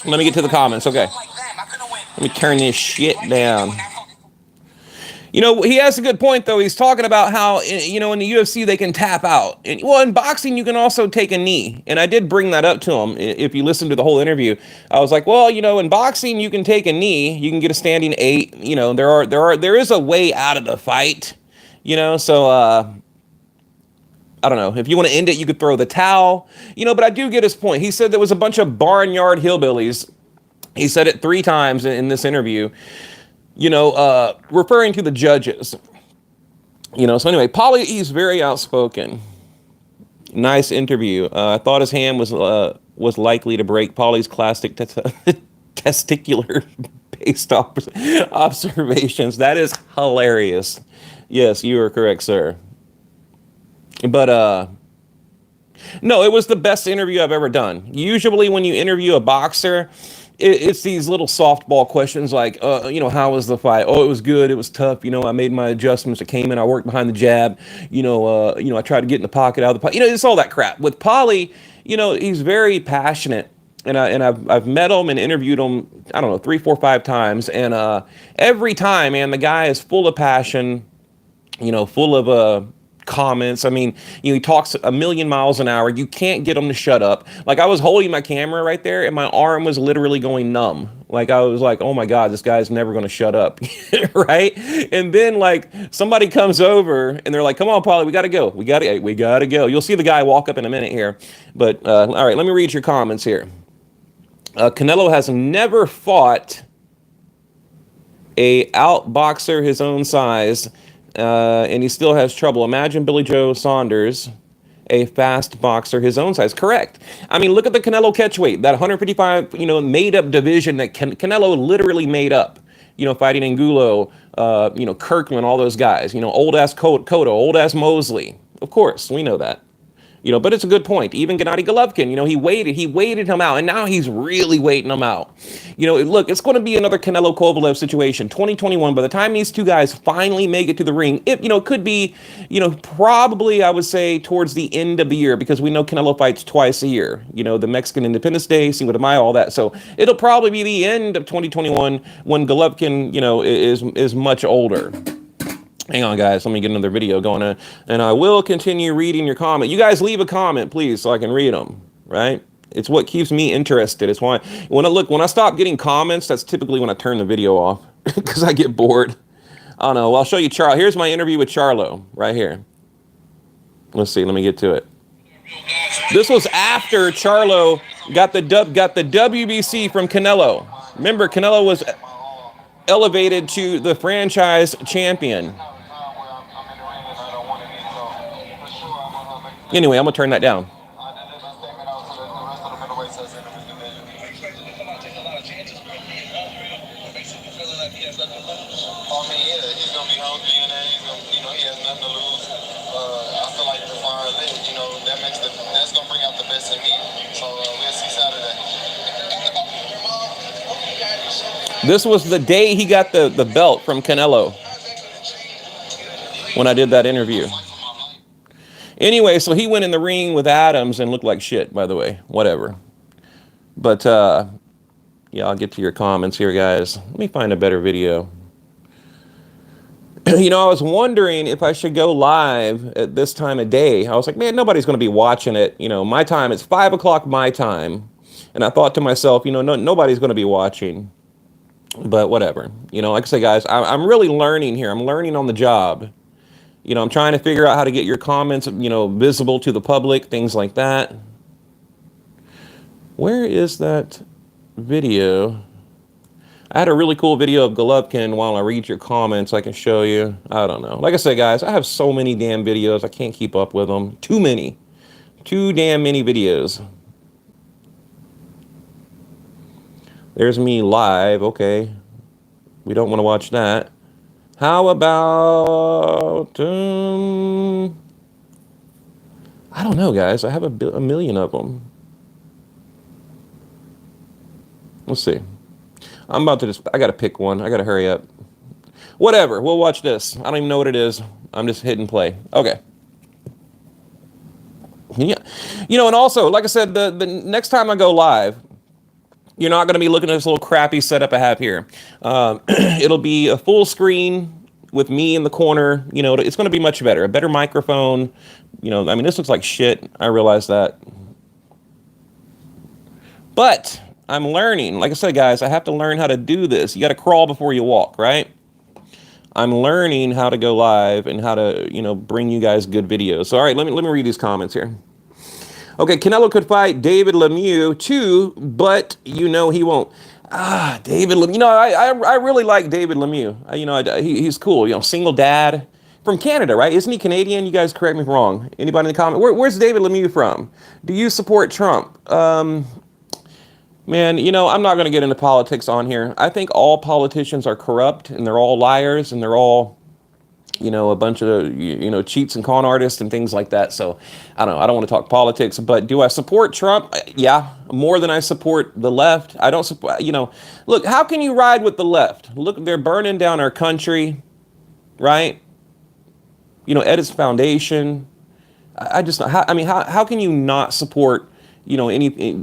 let me get to the comments. Okay. Let me turn this shit down. You know, he has a good point, though. He's talking about how, you know, in the UFC, they can tap out. And, well, in boxing, you can also take a knee. And I did bring that up to him. If you listen to the whole interview, I was like, well, you know, in boxing, you can take a knee. You can get a standing 8. You know, there is a way out of the fight. You know, so, I don't know. If you want to end it, you could throw the towel. You know, but I do get his point. He said there was a bunch of barnyard hillbillies. He said it 3 times in this interview. You know, referring to the judges. You know, so anyway, Paulie, he's very outspoken. Nice interview. I thought his hand was likely to break. Paulie's classic testicular-based observations. That is hilarious. Yes, you are correct, sir. But, no, it was the best interview I've ever done. Usually when you interview a boxer, it's these little softball questions like, you know, how was the fight? Oh, it was good. It was tough. You know, I made my adjustments. I came in. I worked behind the jab. You know, I tried to get in the pocket, out of the pocket. You know, it's all that crap. With Paulie, you know, he's very passionate. And I've met him and interviewed him, I don't know, 3, 4, 5 times. And every time, man, the guy is full of passion, you know, full of comments. I mean, you know, he talks a million miles an hour. You can't get him to shut up. Like, I was holding my camera right there and my arm was literally going numb. Like, I was like, oh my God, this guy's never going to shut up. Right? And then like somebody comes over and they're like, come on, Paulie, we got to go. We got to go. You'll see the guy walk up in a minute here. But all right, let me read your comments here. Canelo has never fought a outboxer his own size. And he still has trouble. Imagine Billy Joe Saunders, a fast boxer his own size. Correct. I mean, look at the Canelo catchweight, that 155, you know, made-up division that Canelo literally made up. You know, fighting Angulo, you know, Kirkland, all those guys. You know, old-ass Cotto, old-ass Mosley. Of course, we know that. You know, but it's a good point. Even Gennady Golovkin, you know, he waited him out, and now he's really waiting him out. You know, look, it's going to be another Canelo Kovalev situation, 2021. By the time these two guys finally make it to the ring, it, you know, could be, you know, probably I would say towards the end of the year, because we know Canelo fights twice a year. You know, the Mexican Independence Day, Cinco de Mayo, all that. So it'll probably be the end of 2021 when Golovkin, you know, is much older. Hang on, guys. Let me get another video going on. And I will continue reading your comment. You guys leave a comment, please, so I can read them, right? It's what keeps me interested. It's why when I stop getting comments, that's typically when I turn the video off because I get bored. I don't know. Well, I'll show you Charlo. Here's my interview with Charlo right here. Let's see. Let me get to it. This was after Charlo got the WBC from Canelo. Remember, Canelo was elevated to the franchise champion. Anyway, I'm going to turn that down. This was the day he got the belt from Canelo. when I did that interview. Anyway, so he went in the ring with Adams and looked like shit, by the way. Whatever. But, yeah, I'll get to your comments here, guys. Let me find a better video. You know, I was wondering if I should go live at this time of day. I was like, man, nobody's going to be watching it. You know, my time, it's 5 o'clock my time. And I thought to myself, you know, nobody's going to be watching. But whatever. You know, like I say, guys, I'm really learning here. I'm learning on the job. You know, I'm trying to figure out how to get your comments, you know, visible to the public, things like that. Where is that video? I had a really cool video of Golovkin while I read your comments. I can show you. I don't know. Like I said, guys, I have so many damn videos. I can't keep up with them. Too many. Too damn many videos. There's me live. Okay. We don't want to watch that. How about... I don't know, guys. I have a million of them. Let's see. I'm about to just... I got to pick one. I got to hurry up. Whatever. We'll watch this. I don't even know what it is. I'm just hitting play. Okay. Yeah. You know, and also, like I said, the next time I go live, you're not going to be looking at this little crappy setup I have here. It'll be a full screen with me in the corner. You know, it's going to be much better. A better microphone. You know, I mean, this looks like shit. I realize that. But I'm learning. Like I said, guys, I have to learn how to do this. You got to crawl before you walk, right? I'm learning how to go live and how to, you know, bring you guys good videos. So, all right, let me read these comments here. Okay, Canelo could fight David Lemieux too, but you know he won't. Ah, David Lemieux. You know, I really like David Lemieux. You know, he's cool. You know, single dad from Canada, right? Isn't he Canadian? You guys correct me if I'm wrong. Anybody in the comment? Where's David Lemieux from? Do you support Trump? Man, you know, I'm not going to get into politics on here. I think all politicians are corrupt, and they're all liars, and they're all, you know, a bunch of, you know, cheats and con artists and things like that. So, I don't know. I don't want to talk politics, but do I support Trump? Yeah, more than I support the left. I don't support, you know, look, how can you ride with the left? Look, they're burning down our country, right? You know, Edits Foundation. I just, I mean, how can you not support, you know,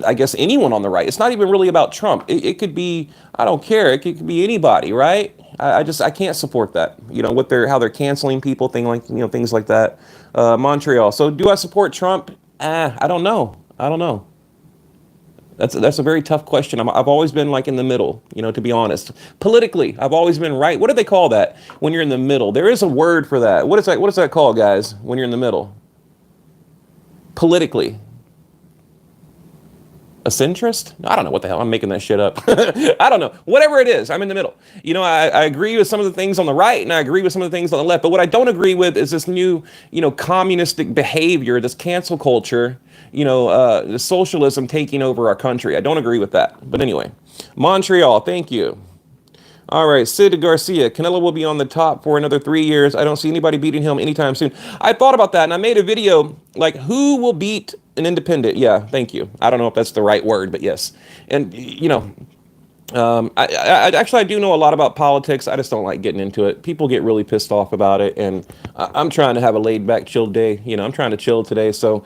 I guess anyone on the right? It's not even really about Trump. It could be, I don't care. It could be anybody, right? I can't support that. You know, how they're canceling people, things like that. Montreal. So do I support Trump? I don't know. I don't know. That's a very tough question. I've always been like in the middle, you know, to be honest. Politically, I've always been right. What do they call that when you're in the middle? There is a word for that. What is that called, guys, when you're in the middle? Politically. A centrist? I don't know what the hell. I'm making that shit up. I don't know. Whatever it is, I'm in the middle. You know, I agree with some of the things on the right, and I agree with some of the things on the left. But what I don't agree with is this new, you know, communistic behavior, this cancel culture, you know, the socialism taking over our country. I don't agree with that. But anyway, Montreal, thank you. All right, Sid Garcia, Canelo will be on the top for another 3 years. I don't see anybody beating him anytime soon. I thought about that, and I made a video, like, who will beat an independent? Yeah, thank you. I don't know if that's the right word, but yes. And, you know, I do know a lot about politics. I just don't like getting into it. People get really pissed off about it, and I'm trying to have a laid-back, chill day. You know, I'm trying to chill today, so...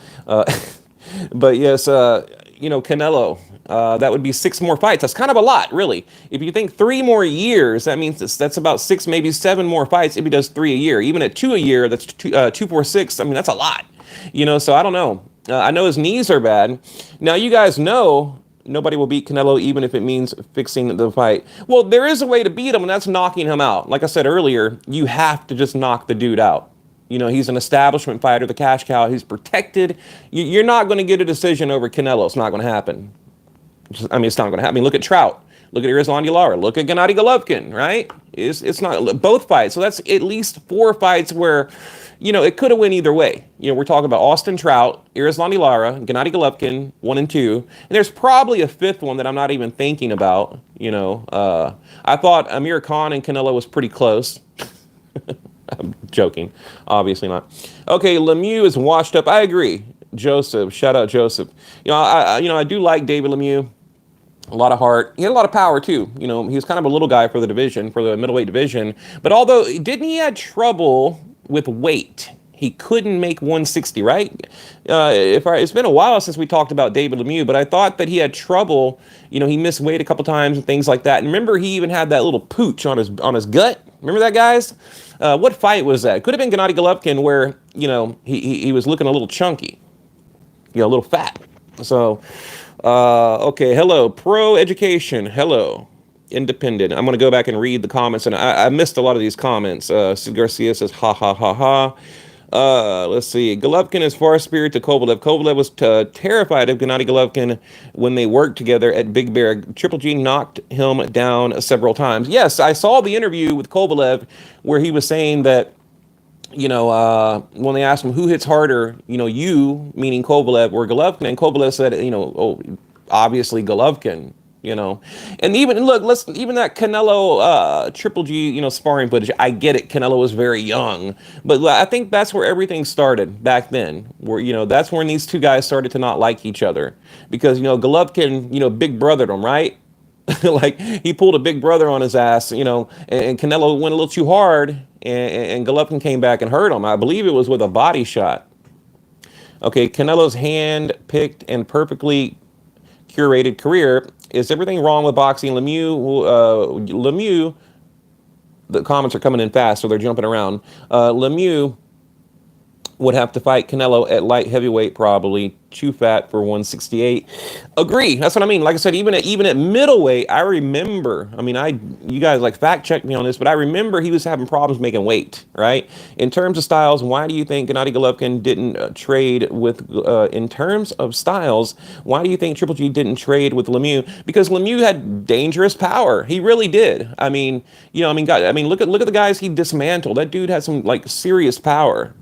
but yes, you know, Canelo... that would be 6 more fights. That's kind of a lot, really. If you think 3 more years, that means that's about 6, maybe 7 more fights if he does 3 a year. Even at 2 a year, that's 2, 4, 6. I mean, that's a lot. You know, so I don't know. I know his knees are bad. Now, you guys know nobody will beat Canelo even if it means fixing the fight. Well, there is a way to beat him, and that's knocking him out. Like I said earlier, you have to just knock the dude out. You know, he's an establishment fighter, the cash cow. He's protected. You're not going to get a decision over Canelo. It's not going to happen. I mean, it's not going to happen. I mean, look at Trout. Look at Irizlandi Lara. Look at Gennady Golovkin, right? It's not both fights. So that's at least 4 fights where, you know, it could have went either way. You know, we're talking about Austin Trout, Irizlandi Lara, Gennady Golovkin, 1 and 2. And there's probably a 5th one that I'm not even thinking about. You know, I thought Amir Khan and Canelo was pretty close. I'm joking. Obviously not. Okay, Lemieux is washed up. I agree. Joseph, shout out Joseph. You know, I do like David Lemieux. A lot of heart. He had a lot of power too. You know, he was kind of a little guy for the division, for the middleweight division. But although, didn't he have trouble with weight. He couldn't make 160, right? It's been a while since we talked about David Lemieux, but I thought that he had trouble. He missed weight a couple times and things like that. And remember, he even had that little pooch on his gut. Remember that, guys? What fight was that? Could have been Gennady Golovkin, where he was looking a little chunky, a little fat. So, okay, hello, Pro Education, hello. Independent. I'm going to go back and read the comments, and I missed a lot of these comments. Sid Garcia says, ha, ha, ha, ha. Let's see. Golovkin is far superior to Kovalev. Kovalev was terrified of Gennady Golovkin when they worked together at Big Bear. Triple G knocked him down several times. Yes, I saw the interview with Kovalev where he was saying that, when they asked him who hits harder, you, meaning Kovalev, or Golovkin, and Kovalev said, obviously Golovkin. And even even that Canelo Triple G sparring footage, I get it, Canelo was very young, but I think that's where everything started back then, where that's when these two guys started to not like each other, because Golovkin big brothered him, right? Like, he pulled a big brother on his ass, and Canelo went a little too hard, and Golovkin came back and hurt him. I believe it was with a body shot. Okay, Canelo's hand-picked and perfectly curated career. Is everything wrong with boxing? Lemieux, the comments are coming in fast, so they're jumping around. Lemieux would have to fight Canelo at light heavyweight, probably. Too fat for 168. Agree. That's what I mean. Like I said, even at middleweight, I remember. You guys fact check me on this, but I remember he was having problems making weight. Right. In terms of styles, why do you think Gennady Golovkin didn't trade with? In terms of styles, why do you think Triple G didn't trade with Lemieux? Because Lemieux had dangerous power. He really did. Look at the guys he dismantled. That dude had some serious power.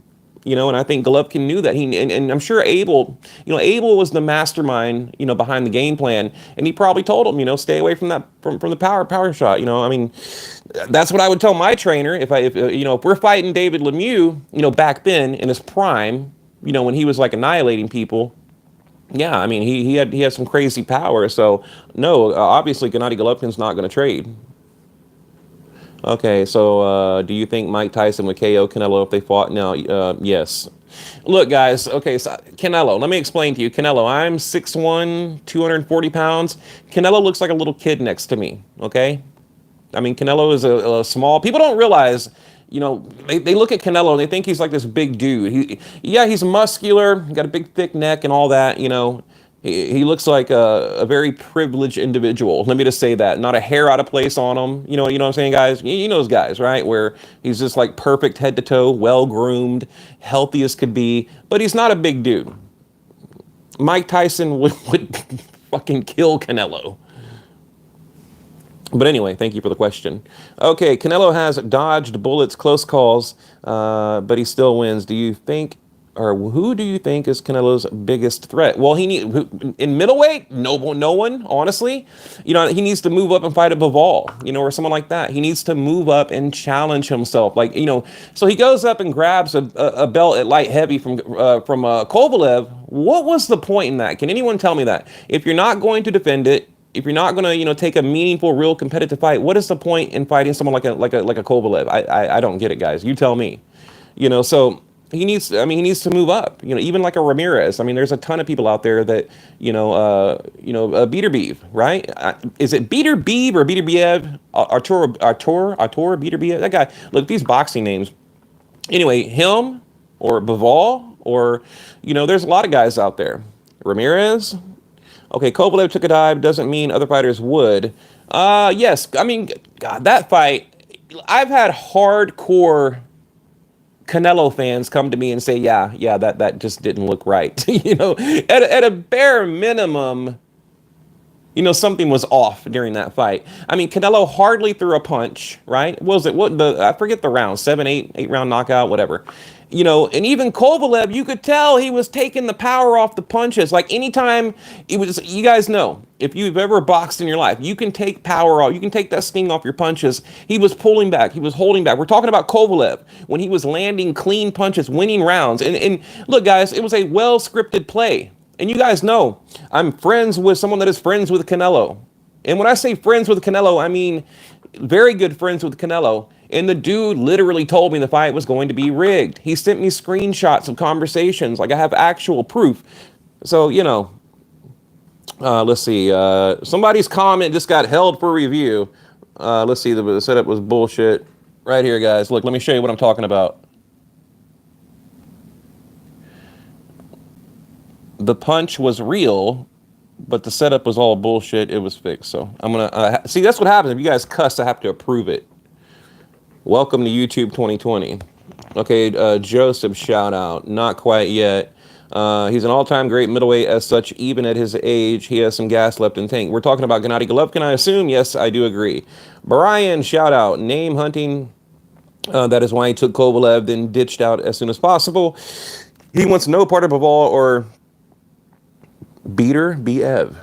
And I think Golovkin knew that. And I'm sure Abel was the mastermind, behind the game plan. And he probably told him, stay away from that, from the power shot. That's what I would tell my trainer if we're fighting David Lemieux, back then in his prime, when he was annihilating people. Yeah, he had some crazy power. So no, obviously Gennady Golovkin's not going to trade. Okay, so do you think Mike Tyson would KO Canelo if they fought? No, yes. Look, guys, okay, so Canelo, let me explain to you. Canelo, I'm 6'1", 240 pounds. Canelo looks like a little kid next to me, okay? Canelo is a small... People don't realize, they look at Canelo and they think he's like this big dude. He's muscular, got a big thick neck and all that, He looks like a very privileged individual. Let me just say that. Not a hair out of place on him. You know what I'm saying, guys? You know those guys, right? Where he's just perfect head to toe, well-groomed, healthy as could be. But he's not a big dude. Mike Tyson would fucking kill Canelo. But anyway, thank you for the question. Okay, Canelo has dodged bullets, close calls, but he still wins. Do you think... or who do you think is Canelo's biggest threat? Well, in middleweight, no one, honestly. He needs to move up and fight a Bivol, or someone like that. He needs to move up and challenge himself. So he goes up and grabs a belt at light heavy from Kovalev. What was the point in that? Can anyone tell me that? If you're not going to defend it, if you're not going to, take a meaningful, real competitive fight, what is the point in fighting someone like a Kovalev? I don't get it, guys. You tell me. So... He needs to move up, even like a Ramirez. There's a ton of people out there that, Beater Beev, right? Is it Beater Beev or Beater Biev? Artur Beater Biev? That guy, look, these boxing names. Anyway, him or Bivol or, there's a lot of guys out there. Ramirez. Okay, Kovalev took a dive. Doesn't mean other fighters would. Yes, God, that fight, I've had hardcore Canelo fans come to me and say, yeah, that just didn't look right. At a bare minimum, something was off during that fight. Canelo hardly threw a punch, right? I forget the round, 8 round knockout, whatever. And even Kovalev, you could tell he was taking the power off the punches. Anytime it was, you guys know, if you've ever boxed in your life, you can take power off, you can take that sting off your punches. He was pulling back, he was holding back. We're talking about Kovalev when he was landing clean punches, winning rounds. And look, guys, it was a well-scripted play. And you guys know, I'm friends with someone that is friends with Canelo. And when I say friends with Canelo, very good friends with Canelo. And the dude literally told me the fight was going to be rigged. He sent me screenshots of conversations. Like, I have actual proof. So, you know, let's see. Somebody's comment just got held for review. Let's see. The setup was bullshit. Right here, guys. Look, let me show you what I'm talking about. The punch was real, but the setup was all bullshit. It was fixed. So I'm going to see, that's what happens. If you guys cuss, I have to approve it. Welcome to YouTube 2020. Okay, Joseph, shout out. Not quite yet. He's an all-time great middleweight as such. Even at his age, he has some gas left in the tank. We're talking about Gennady Golovkin, I assume? Yes, I do agree. Brian, shout out. Name hunting. That is why he took Kovalev, then ditched out as soon as possible. He wants no part of Bivol or Beater Beater.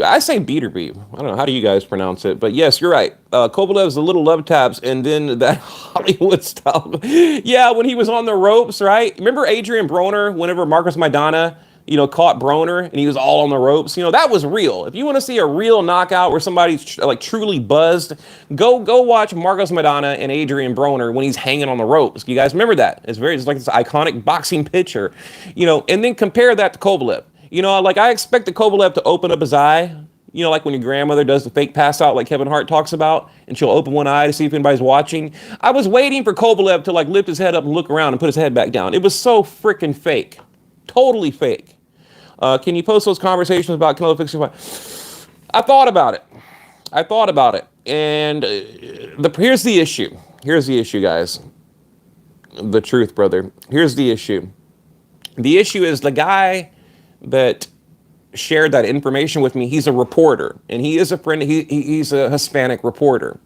I say Beater. I don't know. How do you guys pronounce it? But yes, you're right. Kovalev's a little love taps, and then that Hollywood style. Yeah, when he was on the ropes, right? Remember Adrian Broner, whenever Marcos Maidana, you know, caught Broner, and he was all on the ropes? You know, that was real. If you want to see a real knockout where somebody's like truly buzzed, go watch Marcos Maidana and Adrian Broner when he's hanging on the ropes. You guys remember that? It's like this iconic boxing picture, you know, and then compare that to Kovalev. You know, like, I expect the Kovalev to open up his eye, you know, like when your grandmother does the fake pass out, like Kevin Hart talks about, and she'll open one eye to see if anybody's watching. I was waiting for Kovalev to, like, lift his head up and look around and put his head back down. It was so freaking fake. Totally fake. Can you post those conversations about Canelo fixing fight? I thought about it. And here's the issue. Here's the issue, guys. The truth, brother. Here's the issue. The issue is the guy that shared that information with me, he's a reporter, and he is a friend. He's a Hispanic reporter.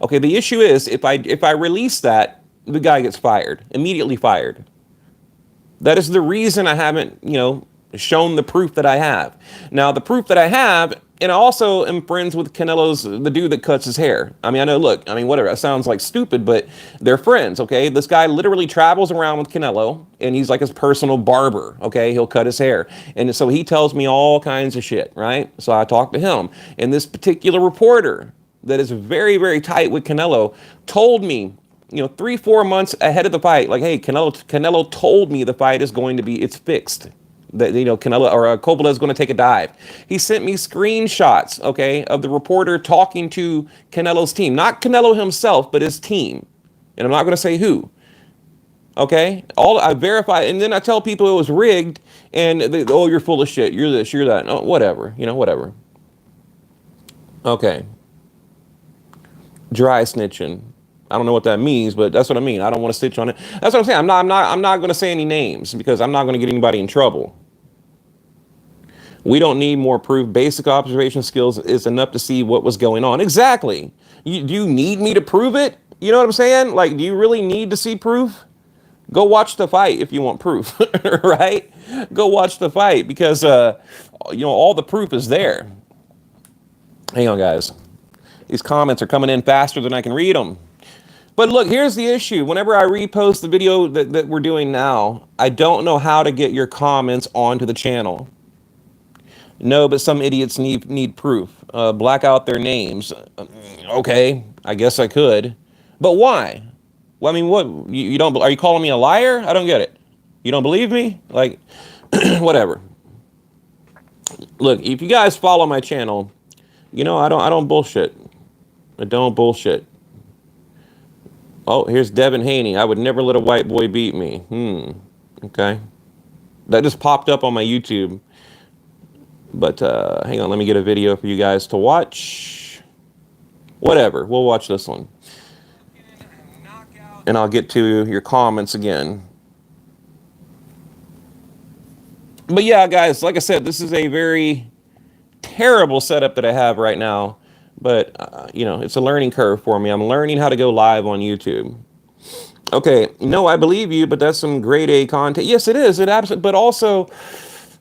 Okay, the issue is if I release that, the guy gets fired, immediately fired. That is the reason I haven't, you know, shown the proof that I have. Now, the proof that I have, and I also am friends with Canelo's, the dude that cuts his hair. I mean, I know, look, I mean, whatever, that sounds like stupid, but they're friends, okay? This guy literally travels around with Canelo, and he's like his personal barber, okay? He'll cut his hair. And so he tells me all kinds of shit, right? So I talk to him. And this particular reporter that is very, very tight with Canelo told me, you know, 3-4 months ahead of the fight, like, hey, Canelo told me the fight is going to be, it's fixed. That, you know, Canelo or Kovalev is going to take a dive. He sent me screenshots, okay, of the reporter talking to Canelo's team. Not Canelo himself, but his team. And I'm not going to say who. Okay? I verify, and then I tell people it was rigged, and oh, you're full of shit. You're this, you're that. Oh, whatever. You know, whatever. Okay. Dry snitching. I don't know what that means, but that's what I mean. I don't want to stitch on it. That's what I'm saying. I'm not going to say any names because I'm not going to get anybody in trouble. We don't need more proof. Basic observation skills is enough to see what was going on. Exactly. Do you need me to prove it? You know what I'm saying? Like, do you really need to see proof? Go watch the fight if you want proof, right? Go watch the fight because, you know, all the proof is there. Hang on, guys. These comments are coming in faster than I can read them. But look, here's the issue. Whenever I repost the video that we're doing now, I don't know how to get your comments onto the channel. No, but some idiots need proof. Black out their names. Okay, I guess I could. But why? Well, I mean, what? You don't? Are you calling me a liar? I don't get it. You don't believe me? Like, whatever. Look, if you guys follow my channel, you know I don't bullshit. I don't bullshit. Oh, here's Devin Haney. I would never let a white boy beat me. Okay. That just popped up on my YouTube. But hang on, let me get a video for you guys to watch. Whatever, we'll watch this one. And I'll get to your comments again. But yeah, guys, like I said, this is a very terrible setup that I have right now. But, you know, it's a learning curve for me. I'm learning how to go live on YouTube. Okay, no, I believe you, but that's some grade A content. Yes, it is. It absolutely. But also,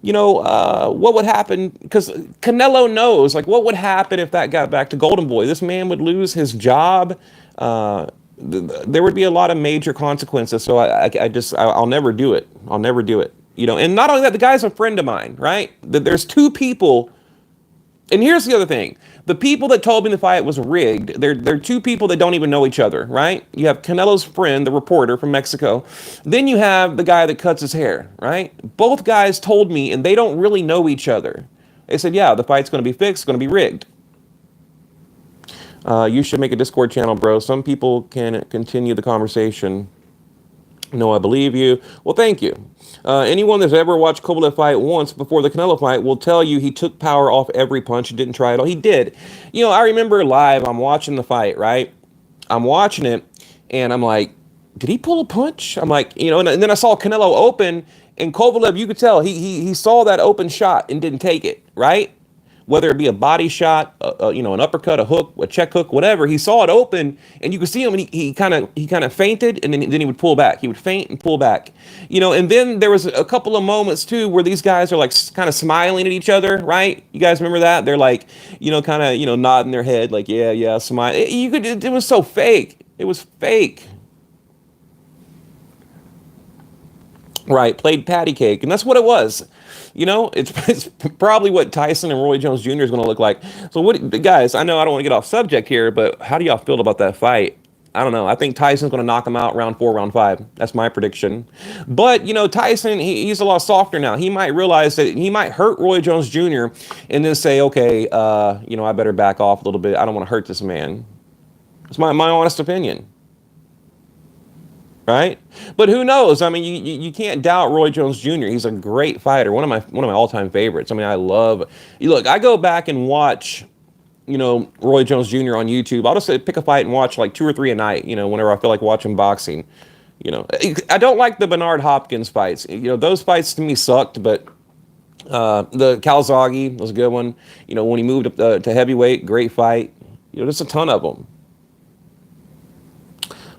you know, what would happen? Because Canelo knows, like, what would happen if that got back to Golden Boy? This man would lose his job. There would be a lot of major consequences. So I'll never do it. I'll never do it. You know, and not only that, the guy's a friend of mine, right? There's two people And here's the other thing. The people that told me the fight was rigged, they're two people that don't even know each other, right? You have Canelo's friend, the reporter from Mexico. Then you have the guy that cuts his hair, right? Both guys told me, and they don't really know each other. They said, yeah, the fight's going to be fixed, it's going to be rigged. You should make a Discord channel, bro. Some people can continue the conversation. No, I believe you. Well, thank you. Anyone that's ever watched Kovalev fight once before the Canelo fight will tell you he took power off every punch. He didn't try it all. He did. You know, I remember live, I'm watching the fight, right? I'm watching it, and I'm like, did he pull a punch? I'm like, you know, and then I saw Canelo open, and Kovalev, you could tell, he saw that open shot and didn't take it, right? Whether it be a body shot, you know, an uppercut, a hook, a check hook, whatever, he saw it open, and you could see him, and he kind of fainted, and then he would pull back. He would feint and pull back, you know. And then there was a couple of moments too where these guys are like kind of smiling at each other, right? You guys remember that? They're like, you know, kind of, you know, nodding their head, like, yeah, yeah, smile. It was so fake. It was fake. Right, played patty cake, and that's what it was. You know, it's probably what Tyson and Roy Jones Jr. is going to look like. So, what, guys? I know I don't want to get off subject here, but how do y'all feel about that fight? I don't know. I think Tyson's going to knock him out round 4, round 5. That's my prediction. But you know, Tyson, he's a lot softer now. He might realize that he might hurt Roy Jones Jr. and then say, okay, you know, I better back off a little bit. I don't want to hurt this man. It's my honest opinion. Right? But who knows? I mean, you can't doubt Roy Jones Jr. He's a great fighter, one of my all-time favorites. I mean, I love. Look, I go back and watch, you know, Roy Jones Jr. on YouTube. I'll just pick a fight and watch like 2 or 3 a night. You know, whenever I feel like watching boxing. You know, I don't like the Bernard Hopkins fights. You know, those fights to me sucked. But the Calzaghe was a good one. You know, when he moved up to heavyweight, great fight. You know, there's a ton of them.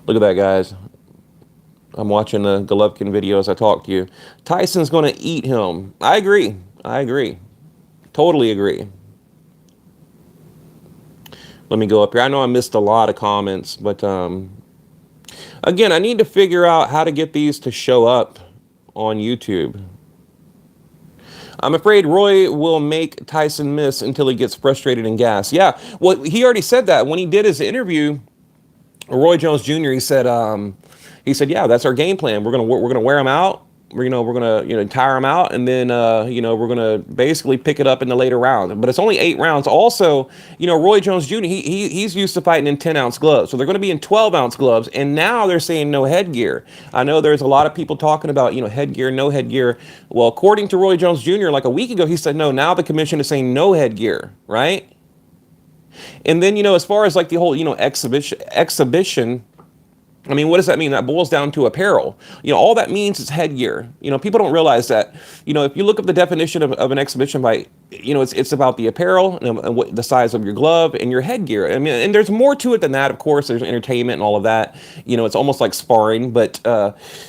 Look at that, guys. I'm watching the Golovkin video as I talk to you. Tyson's going to eat him. I agree. I agree. Totally agree. Let me go up here. I know I missed a lot of comments, but again, I need to figure out how to get these to show up on YouTube. I'm afraid Roy will make Tyson miss until he gets frustrated and gassed. Yeah, well, he already said that when he did his interview. Roy Jones Jr. He said, yeah, that's our game plan. We're gonna wear him out. We're gonna tire him out, and then we're gonna basically pick it up in the later rounds. But it's only 8 rounds. Also, you know, Roy Jones Jr. He's used to fighting in 10-ounce gloves, so they're going to be in 12-ounce gloves. And now they're saying no headgear. I know there's a lot of people talking about, you know, headgear, no headgear. Well, according to Roy Jones Jr., like a week ago, he said no. Now the commission is saying no headgear, right? And then, you know, as far as like the whole, you know, exhibition. I mean, what does that mean? That boils down to apparel. You know, all that means is headgear. You know, people don't realize that. You know, if you look up the definition of an exhibition fight, you know, it's about the apparel and what the size of your glove and your headgear. I mean, and there's more to it than that. Of course, there's entertainment and all of that. You know, it's almost like sparring. But,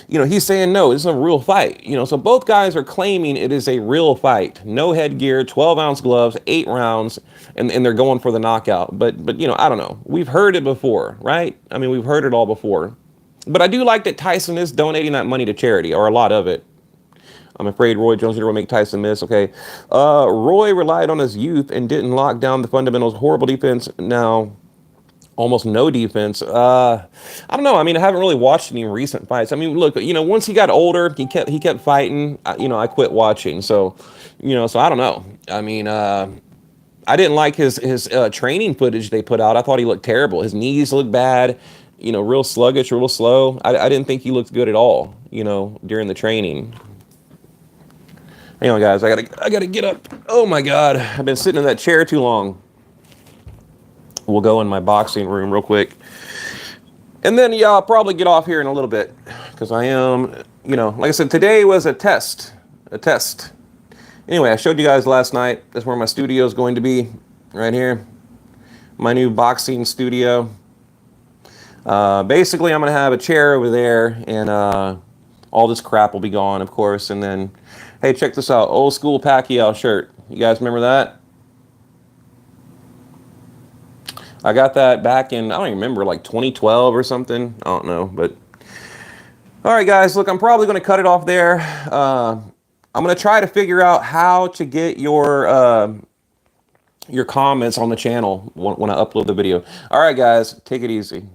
you know, he's saying, no, this is a real fight. You know, so both guys are claiming it is a real fight. No headgear, 12-ounce gloves, 8 rounds, and they're going for the knockout. But you know, I don't know. We've heard it before, right? I mean, we've heard it all before. But I do like that Tyson is donating that money to charity, or a lot of it. I'm afraid Roy Jones Jr. will make Tyson miss. Okay. Roy relied on his youth and didn't lock down the fundamentals. Horrible defense. Now, almost no defense. I don't know. I mean, I haven't really watched any recent fights. I mean, look, you know, once he got older, he kept fighting. You know, I quit watching. So, you know, so I don't know. I mean, I didn't like his training footage they put out. I thought he looked terrible. His knees looked bad. You know, real sluggish, real slow. I didn't think he looked good at all, you know, during the training. Hang on, guys. I gotta get up. Oh my God, I've been sitting in that chair too long. We'll go in my boxing room real quick, and then yeah, I'll probably get off here in a little bit because I am, you know, like I said, today was a test. Anyway, I showed you guys last night. That's where my studio is going to be, right here. My new boxing studio. Basically, I'm going to have a chair over there, and all this crap will be gone, of course. And then, hey, check this out. Old school Pacquiao shirt. You guys remember that? I got that back in, I don't even remember, like 2012 or something. I don't know, but... All right, guys, look, I'm probably going to cut it off there. I'm going to try to figure out how to get your your comments on the channel when I upload the video. All right, guys, take it easy.